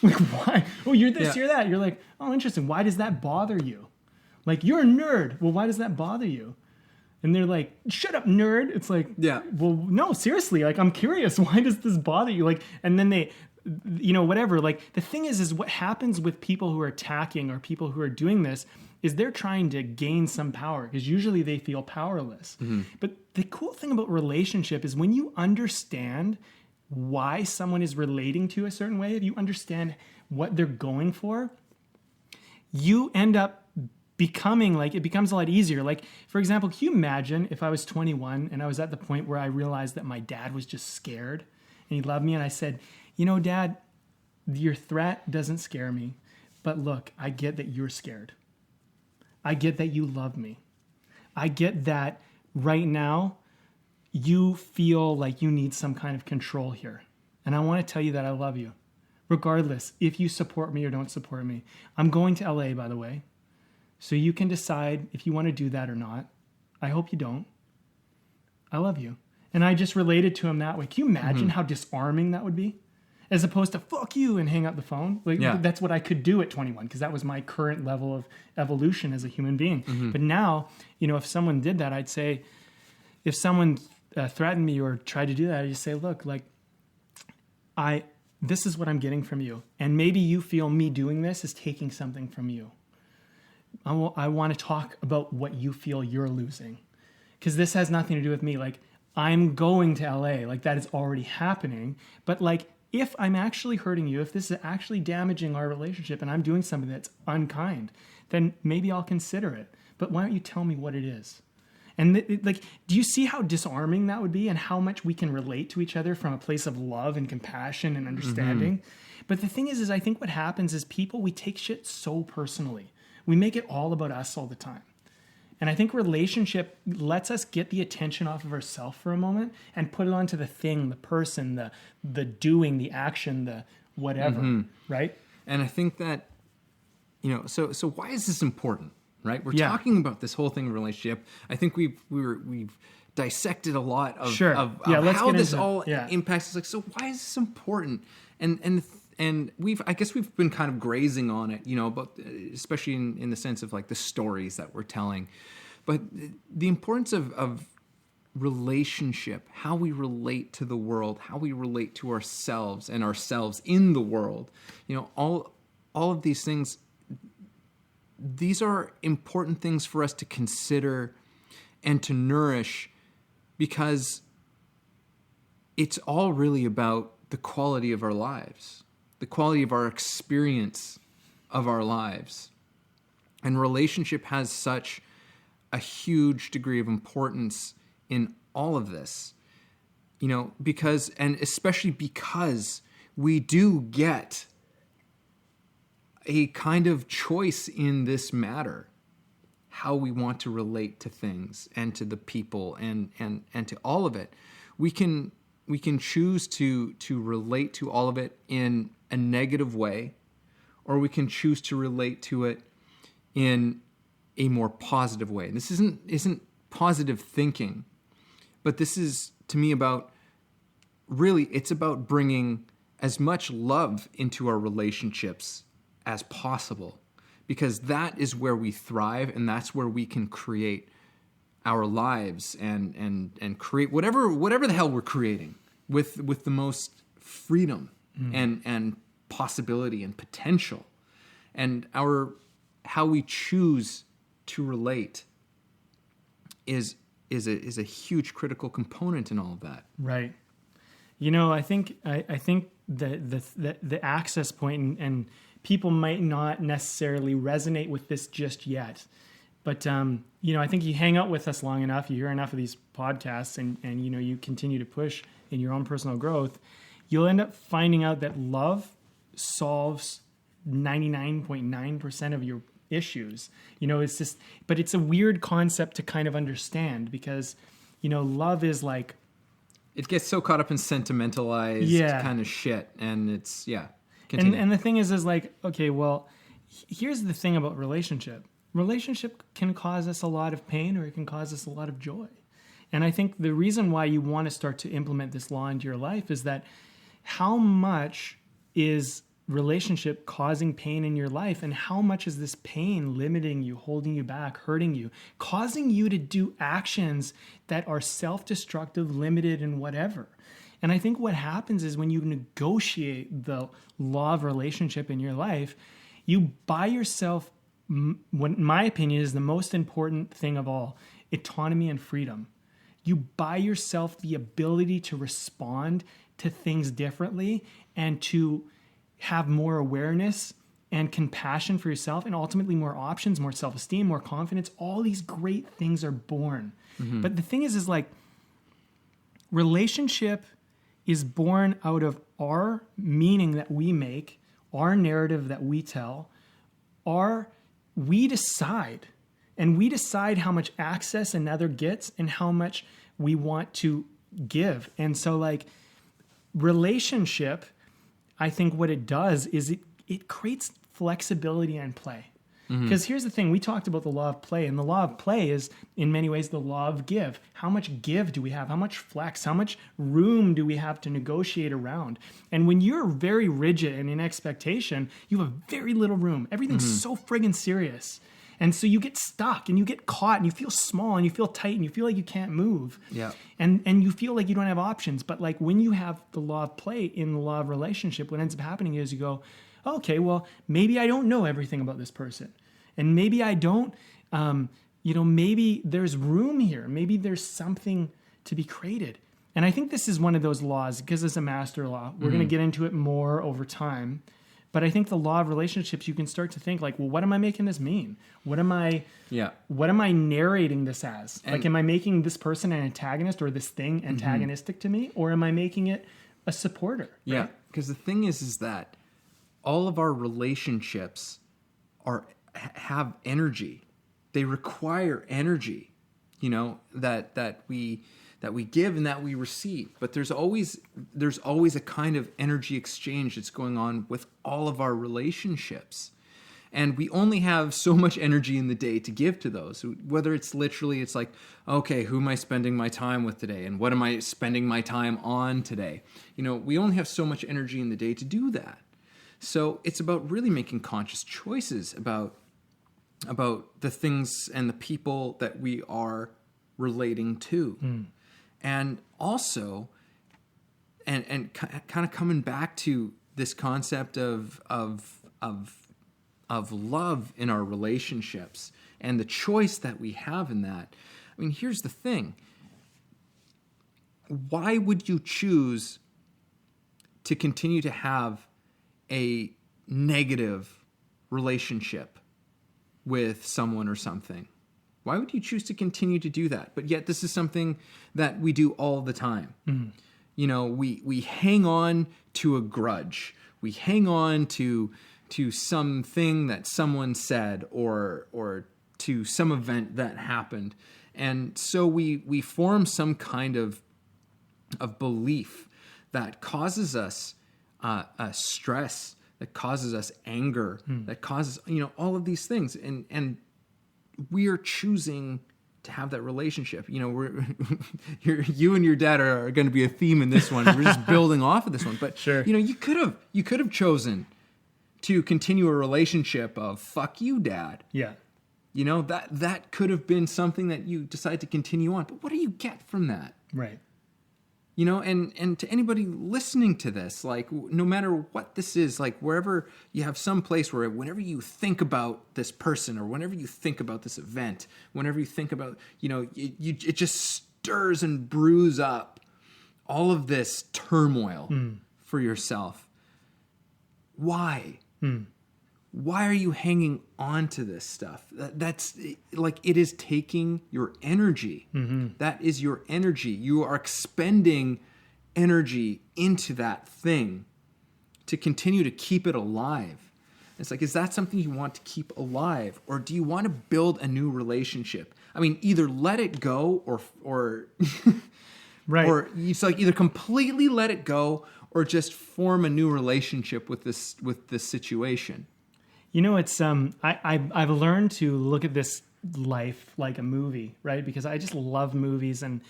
Like, why? Oh, you're this, you're that. You're like, oh, interesting. Why does that bother you? Like, you're a nerd. Well, why does that bother you? And they're like, shut up, nerd. It's like, well, no, seriously. Like, I'm curious. Why does this bother you? Like, and then they, whatever. Like, the thing is what happens with people who are attacking or people who are doing this is they're trying to gain some power, because usually they feel powerless. Mm-hmm. But the cool thing about relationship is when you understand why someone is relating to a certain way, if you understand what they're going for, you end up becoming like, it becomes a lot easier. Like, for example, can you imagine if I was 21 and I was at the point where I realized that my dad was just scared and he loved me, and I said, Dad, your threat doesn't scare me, but look, I get that you're scared. I get that you love me. I get that right now you feel like you need some kind of control here. And I want to tell you that I love you, regardless if you support me or don't support me. I'm going to LA, by the way, so you can decide if you want to do that or not. I hope you don't. I love you. And I just related to him that way. Can you imagine how disarming that would be? As opposed to fuck you and hang up the phone. Like, that's what I could do at 21, because that was my current level of evolution as a human being. Mm-hmm. But now, if someone did that, I'd say, if someone threatened me or tried to do that, I just say, look, like, this is what I'm getting from you. And maybe you feel me doing this is taking something from you. I want to talk about what you feel you're losing, because this has nothing to do with me. Like, I'm going to LA, like, that is already happening. But like, if I'm actually hurting you, if this is actually damaging our relationship and I'm doing something that's unkind, then maybe I'll consider it. But why don't you tell me what it is? And do you see how disarming that would be, and how much we can relate to each other from a place of love and compassion and understanding? Mm-hmm. But the thing is I think what happens is we take shit so personally. We make it all about us all the time. And I think relationship lets us get the attention off of ourselves for a moment and put it onto the thing, the person, the doing, the action, the whatever, right? And I think that, so why is this important? right? We're Yeah. talking about this whole thing of relationship. I think we've dissected a lot of, Sure. of Let's how get this into it. all Yeah. impacts. It's like, so why is this important? And I guess we've been kind of grazing on it, but especially in the sense of like the stories that we're telling. But the importance of relationship, how we relate to the world, how we relate to ourselves and ourselves in the world, all of these things, these are important things for us to consider and to nourish, because it's all really about the quality of our lives, the quality of our experience of our lives. And relationship has such a huge degree of importance in all of this, because, and especially because we do get a kind of choice in this matter, how we want to relate to things and to the people and to all of it. We can choose to relate to all of it in a negative way, or we can choose to relate to it in a more positive way. And this isn't positive thinking, but this is, to me, about really, it's about bringing as much love into our relationships as possible, because that is where we thrive, and that's where we can create our lives and create whatever the hell we're creating with the most freedom and possibility and potential. And how we choose to relate is a huge critical component in all of that. Right. I think the access point, and people might not necessarily resonate with this just yet, but I think you hang out with us long enough, you hear enough of these podcasts, and you continue to push in your own personal growth, you'll end up finding out that love solves 99.9% of your issues. It's just, but it's a weird concept to kind of understand, because love is like, it gets so caught up in sentimentalized kind of shit, and it's continue. And the thing is like, okay, well, here's the thing about relationship can cause us a lot of pain, or it can cause us a lot of joy. And I think the reason why you want to start to implement this law into your life is that how much is relationship causing pain in your life, and how much is this pain limiting you, holding you back, hurting you, causing you to do actions that are self-destructive, limited, and whatever. And I think what happens is when you negotiate the law of relationship in your life, you buy yourself, what in my opinion is the most important thing of all, autonomy and freedom. You buy yourself the ability to respond to things differently, and to have more awareness and compassion for yourself, and ultimately more options, more self-esteem, more confidence. All these great things are born. Mm-hmm. But the thing is like, relationship is born out of our meaning that we make, our narrative that we tell, we decide how much access another gets and how much we want to give. And so like, relationship, I think what it does is it creates flexibility and play. Because here's the thing, we talked about the law of play, and the law of play is in many ways the law of give. How much give do we have? How much flex? How much room do we have to negotiate around? And when you're very rigid and in expectation, you have very little room. Everything's so friggin' serious. And so you get stuck and you get caught and you feel small and you feel tight and you feel like you can't move. Yeah. And you feel like you don't have options. But like when you have the law of play in the law of relationship, what ends up happening is you go, okay, well, maybe I don't know everything about this person. And maybe I don't, maybe there's room here. Maybe there's something to be created. And I think this is one of those laws, because it's a master law. We're going to get into it more over time. But I think the law of relationships, you can start to think like, well, what am I making this mean? What am I narrating this as? And like, am I making this person an antagonist, or this thing antagonistic to me? Or am I making it a supporter? Yeah. Right? Because the thing is that all of our relationships have energy. They require energy, that we give and that we receive. But there's always a kind of energy exchange that's going on with all of our relationships. And we only have so much energy in the day to give to those. Whether it's literally, it's like, okay, who am I spending my time with today? And what am I spending my time on today? We only have so much energy in the day to do that. So it's about really making conscious choices about the things and the people that we are relating to. And also, and kind of coming back to this concept of love in our relationships and the choice that we have in that. I mean, here's the thing. Why would you choose to continue to have a negative relationship with someone or something? Why would you choose to continue to do that? But yet this is something that we do all the time. We hang on to a grudge. We hang on to something that someone said or to some event that happened. And so we form some kind of belief that causes us stress, that causes us anger, that causes, all of these things. And we are choosing to have that relationship. You and your dad are going to be a theme in this one. We're just building off of this one. But sure. You could have chosen to continue a relationship of fuck you, Dad. Yeah. That could have been something that you decide to continue on. But what do you get from that? Right. And to anybody listening to this, like, no matter what this is, like, wherever you have some place where whenever you think about this person or whenever you think about this event, whenever you think about, it just stirs and brews up all of this turmoil for yourself. Why? Why are you hanging on to this stuff? That's like, it is taking your energy. That is your energy. You are expending energy into that thing to continue to keep it alive. It's like, is that something you want to keep alive? Or do you want to build a new relationship? I mean, either let it go or right. Or it's like either completely let it go or just form a new relationship with this situation. It's I've learned to look at this life like a movie, right? Because I just love movies and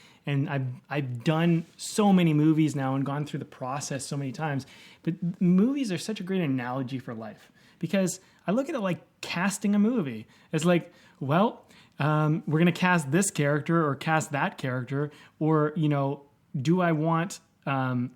I've done so many movies now and gone through the process so many times. But movies are such a great analogy for life because I look at it like casting a movie. It's like, well, we're going to cast this character or cast that character, or do I want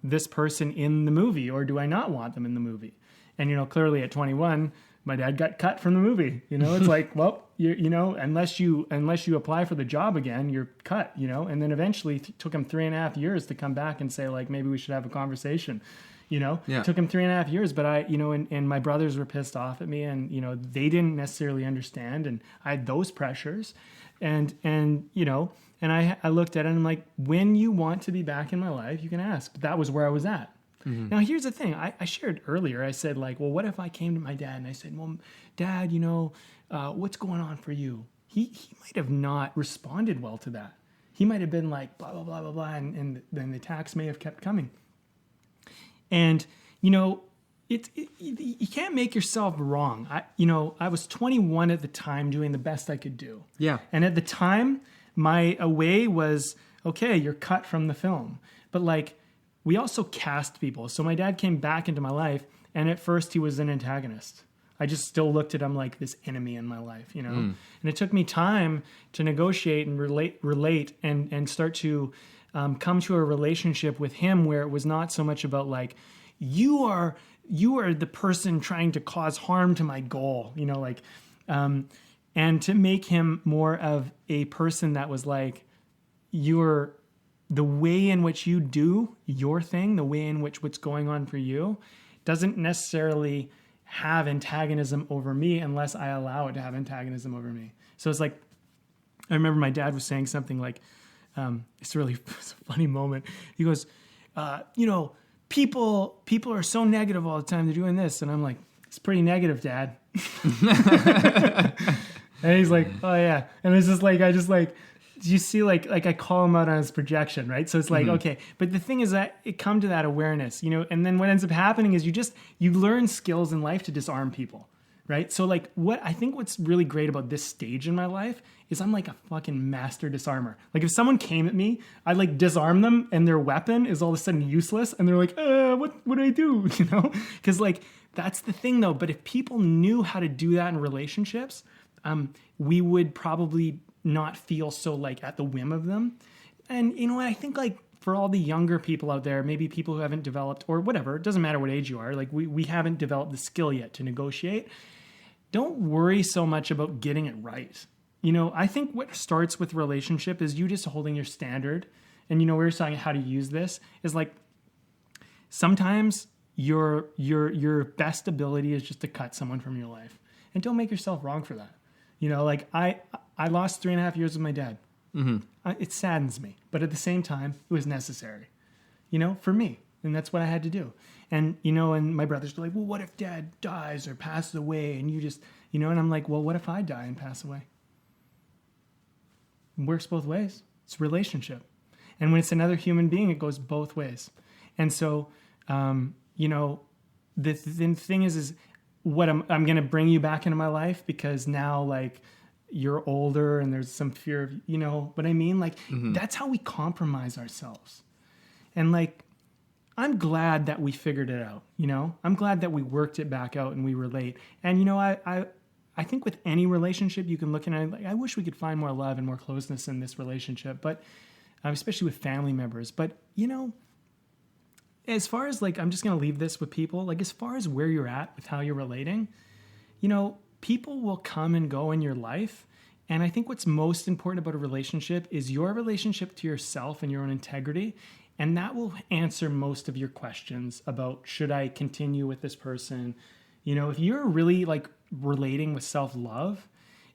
this person in the movie or do I not want them in the movie? And clearly at 21. My dad got cut from the movie. It's like, well, unless you apply for the job again, you're cut. And then eventually it took him 3.5 years to come back and say, like, maybe we should have a conversation. Yeah. It took him 3.5 years, but and my brothers were pissed off at me, and they didn't necessarily understand, and I had those pressures, and I looked at it and I'm like, when you want to be back in my life, you can ask. That was where I was at. Now, here's the thing. I shared earlier, I said, like, well, what if I came to my dad and I said, well, Dad, what's going on for you? He might have not responded well to that. He might have been like, blah, blah, blah, blah, blah, and then the attacks may have kept coming. And, you can't make yourself wrong. I was 21 at the time doing the best I could do. Yeah. And at the time, my away was, okay, you're cut from the film. But, like, we also cast people. So my dad came back into my life, and at first he was an antagonist. I just still looked at him like this enemy in my life, And it took me time to negotiate and relate and start to come to a relationship with him where it was not so much about like, you are the person trying to cause harm to my goal, and to make him more of a person that was like, the way in which you do your thing, the way in which what's going on for you doesn't necessarily have antagonism over me unless I allow it to have antagonism over me. So it's like, I remember my dad was saying something like, it's a funny moment. He goes, people are so negative all the time. They're doing this. And I'm like, it's pretty negative, Dad. And he's like, oh yeah. And it's just like, you see, like I call him out on his projection, right? So it's like, okay. But the thing is that it come to that awareness, and then what ends up happening is you learn skills in life to disarm people, right? So like what's really great about this stage in my life is I'm like a fucking master disarmer. Like if someone came at me, I like disarm them and their weapon is all of a sudden useless and they're like, what do I do? You know? Because like that's the thing though. But if people knew how to do that in relationships, we would probably not feel so like at the whim of them. And you know what? I think like for all the younger people out there, maybe people who haven't developed or whatever, it doesn't matter what age you are, like we haven't developed the skill yet to negotiate. Don't worry so much about getting it right. You know, I think what starts with relationship is you just holding your standard. And, you know, we were talking how to use this is like sometimes your best ability is just to cut someone from your life. And don't make yourself wrong for that. You know, like I lost 3.5 years with my dad. Mm-hmm. It saddens me. But at the same time, it was necessary, you know, for me. And that's what I had to do. And, you know, and my brothers were like, well, what if dad dies or passes away? And you just, you know, and I'm like, well, what if I die and pass away? It works both ways. It's a relationship. And when it's another human being, it goes both ways. And so, you know, the thing is what I'm going to bring you back into my life because now, like, you're older and there's some fear of, you know what I mean? Like, that's how we compromise ourselves. And, like, I'm glad that we figured it out, you know? I'm glad that we worked it back out and we relate. And, you know, I think with any relationship, you can look at it like, I wish we could find more love and more closeness in this relationship, but especially with family members. But, you know, as far as like, I'm just going to leave this with people, like as far as where you're at with how you're relating, you know, people will come and go in your life. And I think what's most important about a relationship is your relationship to yourself and your own integrity. And that will answer most of your questions about, should I continue with this person? You know, if you're really like relating with self-love,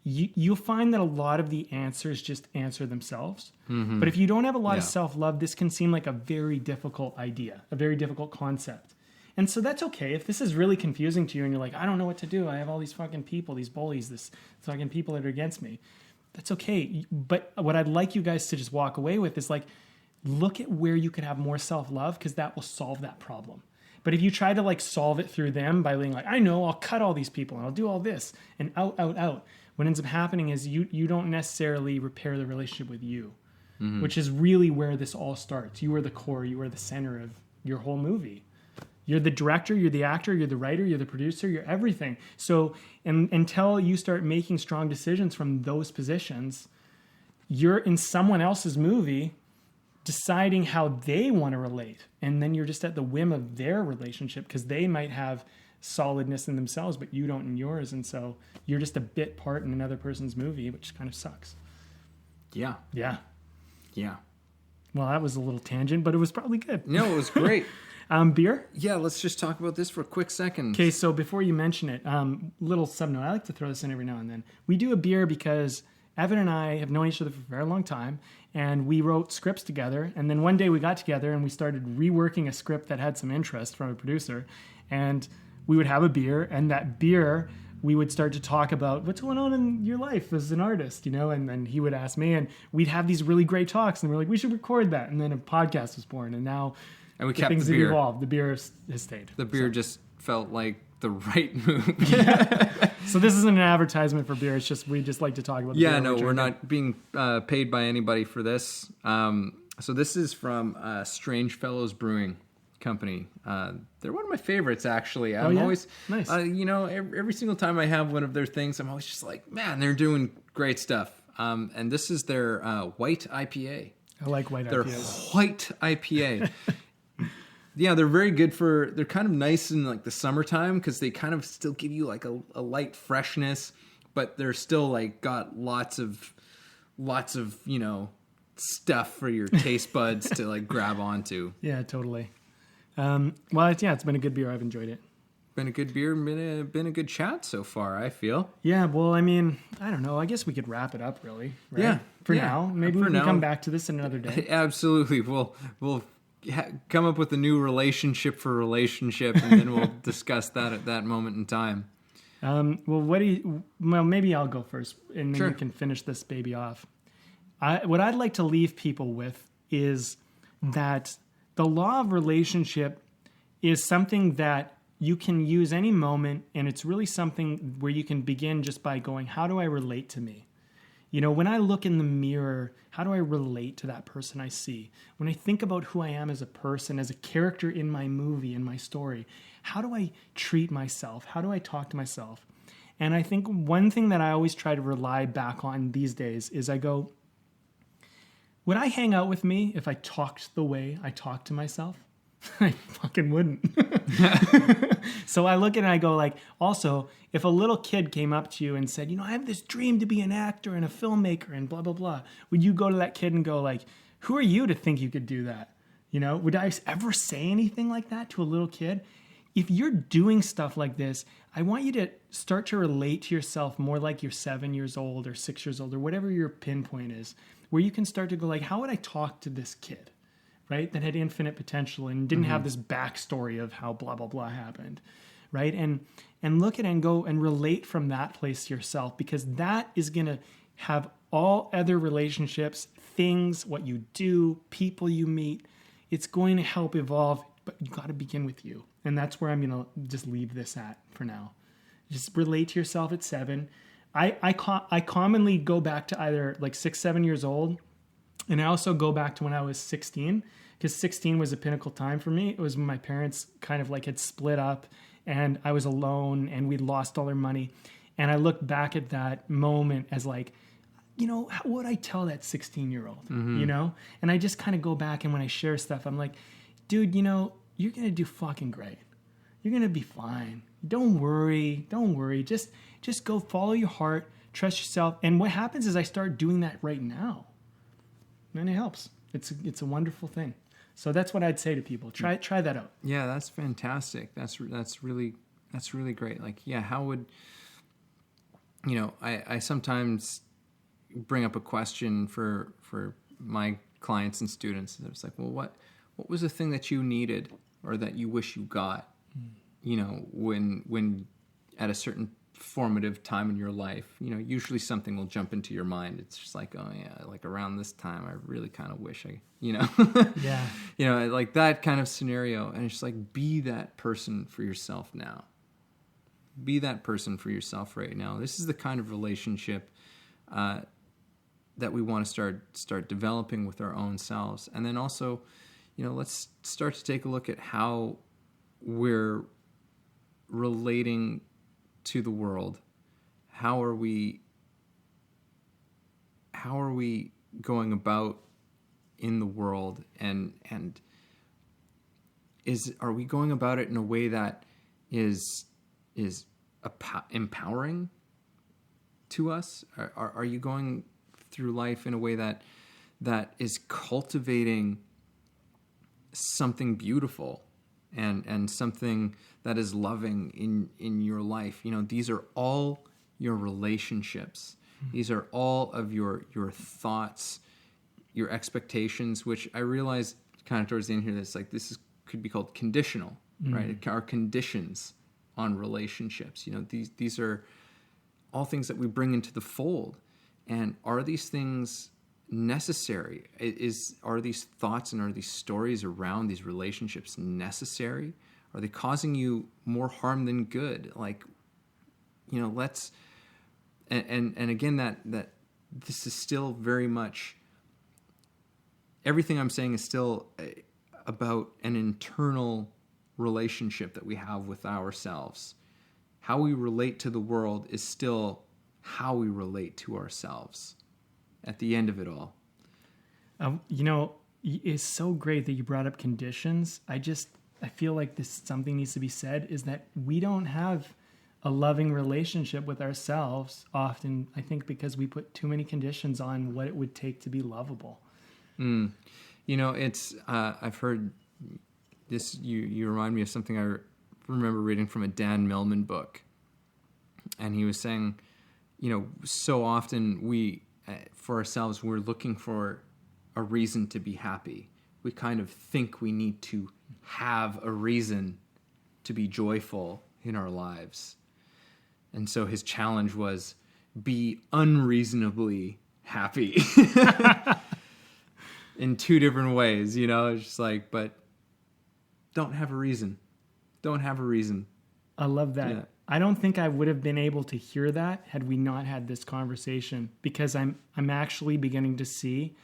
you'll find that a lot of the answers just answer themselves. Mm-hmm. But if you don't have a lot of self-love, this can seem like a very difficult idea, a very difficult concept. And so that's okay. If this is really confusing to you and you're like, I don't know what to do. I have all these fucking people, these bullies, this fucking people that are against me. That's okay. But what I'd like you guys to just walk away with is like, look at where you could have more self-love because that will solve that problem. But if you try to like solve it through them by being like, I know, I'll cut all these people and I'll do all this and out, what ends up happening is you don't necessarily repair the relationship with you, which is really where this all starts. You are the core, you are the center of your whole movie. You're the director, you're the actor, you're the writer, you're the producer, you're everything. So until you start making strong decisions from those positions, you're in someone else's movie deciding how they want to relate. And then you're just at the whim of their relationship because they might have solidness in themselves, but you don't in yours. And so you're just a bit part in another person's movie, which kind of sucks. Yeah. Yeah. Yeah. Well, that was a little tangent, but it was probably good. No, it was great. Beer? Yeah, let's just talk about this for a quick second. Okay, so before you mention it, little sub-note. I like to throw this in every now and then. We do a beer because Evan and I have known each other for a very long time, and we wrote scripts together. And then one day we got together and we started reworking a script that had some interest from a producer. And we would have a beer, and that beer, we would start to talk about what's going on in your life as an artist, you know? And then he would ask me, and we'd have these really great talks. And we're like, we should record that. And then a podcast was born. And now we kept things the have beer. evolved. The beer has stayed. The beer just felt like the right move. So this isn't an advertisement for beer. It's just we just like to talk about the beer. Yeah, no, we're not being paid by anybody for this. So this is from Strange Fellows Brewing Company. They're one of my favorites, actually. I'm always nice. You know, every single time I have one of their things, I'm always just like, man, they're doing great stuff. And this is their white IPA. I like white IPAs. Their white IPA. Yeah, they're very good they're kind of nice in like the summertime because they kind of still give you like a light freshness, but they're still like got lots of, you know, stuff for your taste buds to like grab onto. Yeah, totally. Well, it's been a good beer. I've enjoyed it. Been a good beer, been a good chat so far, I feel. Yeah, well, I mean, I don't know. I guess we could wrap it up, really. Right? Yeah. For now. Maybe we can come back to this another day. Absolutely. We'll come up with a new relationship for relationship, and then we'll discuss that at that moment in time. Well, maybe I'll go first, and then Sure. you can finish this baby off. What I'd like to leave people with is that the law of relationship is something that you can use any moment, and it's really something where you can begin just by going, how do I relate to me? You know, when I look in the mirror, how do I relate to that person I see? When I think about who I am as a person, as a character in my movie, in my story, how do I treat myself? How do I talk to myself? And I think one thing that I always try to rely back on these days is I go, would I hang out with me if I talked the way I talk to myself? I fucking wouldn't. So I look at it and I go like, also, if a little kid came up to you and said, you know, I have this dream to be an actor and a filmmaker and blah, blah, blah, would you go to that kid and go like, who are you to think you could do that? You know, would I ever say anything like that to a little kid? If you're doing stuff like this, I want you to start to relate to yourself more like you're 7 years old or 6 years old or whatever your pinpoint is, where you can start to go like, how would I talk to this kid? Right? That had infinite potential and didn't have this backstory of how blah, blah, blah happened. Right? And look at it and go and relate from that place to yourself, because that is going to have all other relationships, things, what you do, people you meet. It's going to help evolve, but you got to begin with you. And that's where I'm going to just leave this at for now. Just relate to yourself at 7. I commonly go back to either like 6, 7 years old. And I also go back to when I was 16, because 16 was a pinnacle time for me. It was when my parents kind of like had split up and I was alone and we'd lost all their money. And I look back at that moment as like, you know, how would I tell that 16-year-old, you know? And I just kind of go back, and when I share stuff, I'm like, dude, you know, you're going to do fucking great. You're going to be fine. Don't worry. Just go follow your heart, trust yourself. And what happens is I start doing that right now. And it helps. It's a wonderful thing. So that's what I'd say to people. Try that out. Yeah, that's fantastic. That's really great. Like, yeah, how would, you know, I sometimes bring up a question for my clients and students. It's like, well, what was the thing that you needed or that you wish you got, you know, when at a certain formative time in your life? You know, usually something will jump into your mind. It's just like, oh yeah, like around this time I really kind of wish I, you know. Yeah. You know, like that kind of scenario. And it's just like, be that person for yourself now. Be that person for yourself right now. This is the kind of relationship that we want to start developing with our own selves. And then also, you know, let's start to take a look at how we're relating to the world. How are we going about in the world, and are we going about it in a way that is empowering to us? Are you going through life in a way that is cultivating something beautiful and something that is loving in your life? You know, these are all your relationships. These are all of your thoughts, your expectations, which I realize kind of towards the end here, that's like, could be called conditional, right? Our conditions on relationships. You know, these are all things that we bring into the fold. And are these things necessary? Are these thoughts and are these stories around these relationships necessary? Are they causing you more harm than good? Like, you know, and again, that this is still very much, everything I'm saying is still about an internal relationship that we have with ourselves. How we relate to the world is still how we relate to ourselves at the end of it all. You know, it's so great that you brought up conditions. I feel like something needs to be said, is that we don't have a loving relationship with ourselves often, I think, because we put too many conditions on what it would take to be lovable. You know, it's, I've heard this, you remind me of something I remember reading from a Dan Millman book. And he was saying, you know, so often we, for ourselves, we're looking for a reason to be happy. We kind of think we need to have a reason to be joyful in our lives. And so his challenge was, be unreasonably happy. In two different ways, you know. It's just like, but don't have a reason. Don't have a reason I love that. Yeah. I don't think I would have been able to hear that had we not had this conversation, because I'm actually beginning to see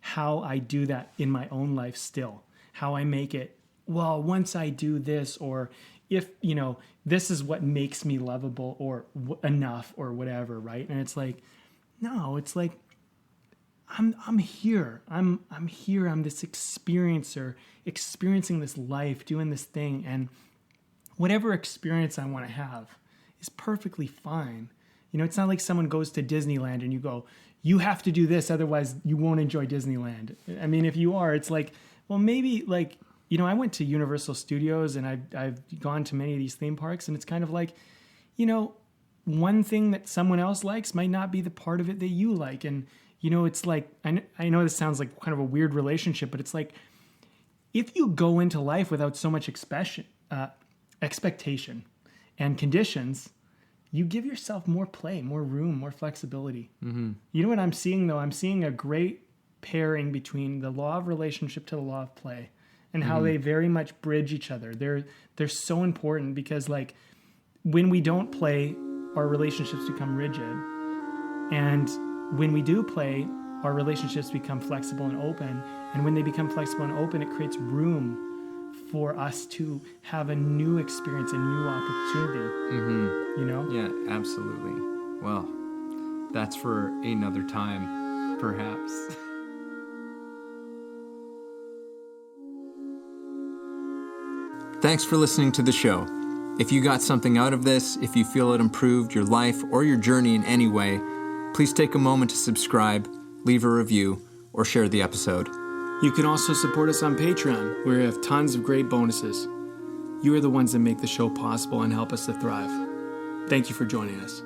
how I do that in my own life still. How I make it, well, once I do this, or if, this is what makes me lovable or enough or whatever, right? And it's like, no, it's like, I'm here. I'm here. I'm this experiencer, experiencing this life, doing this thing. And whatever experience I want to have is perfectly fine. It's not like someone goes to Disneyland and you go, you have to do this, otherwise you won't enjoy Disneyland. I mean, if you are, it's like, well, maybe like, I went to Universal Studios and I've gone to many of these theme parks, and it's kind of like, one thing that someone else likes might not be the part of it that you like. And, it's like, I know this sounds like kind of a weird relationship, but it's like, if you go into life without so much expectation and conditions, you give yourself more play, more room, more flexibility. Mm-hmm. You know what I'm seeing, though? I'm seeing a great pairing between the law of relationship to the law of play, and how they very much bridge each other. They're so important, because like when we don't play, our relationships become rigid. And when we do play, our relationships become flexible and open. And when they become flexible and open, it creates room for us to have a new experience, a new opportunity. Mm-hmm. Yeah, absolutely. Well, that's for another time, perhaps. Thanks for listening to the show. If you got something out of this, if you feel it improved your life or your journey in any way, please take a moment to subscribe, leave a review, or share the episode. You can also support us on Patreon, where we have tons of great bonuses. You are the ones that make the show possible and help us to thrive. Thank you for joining us.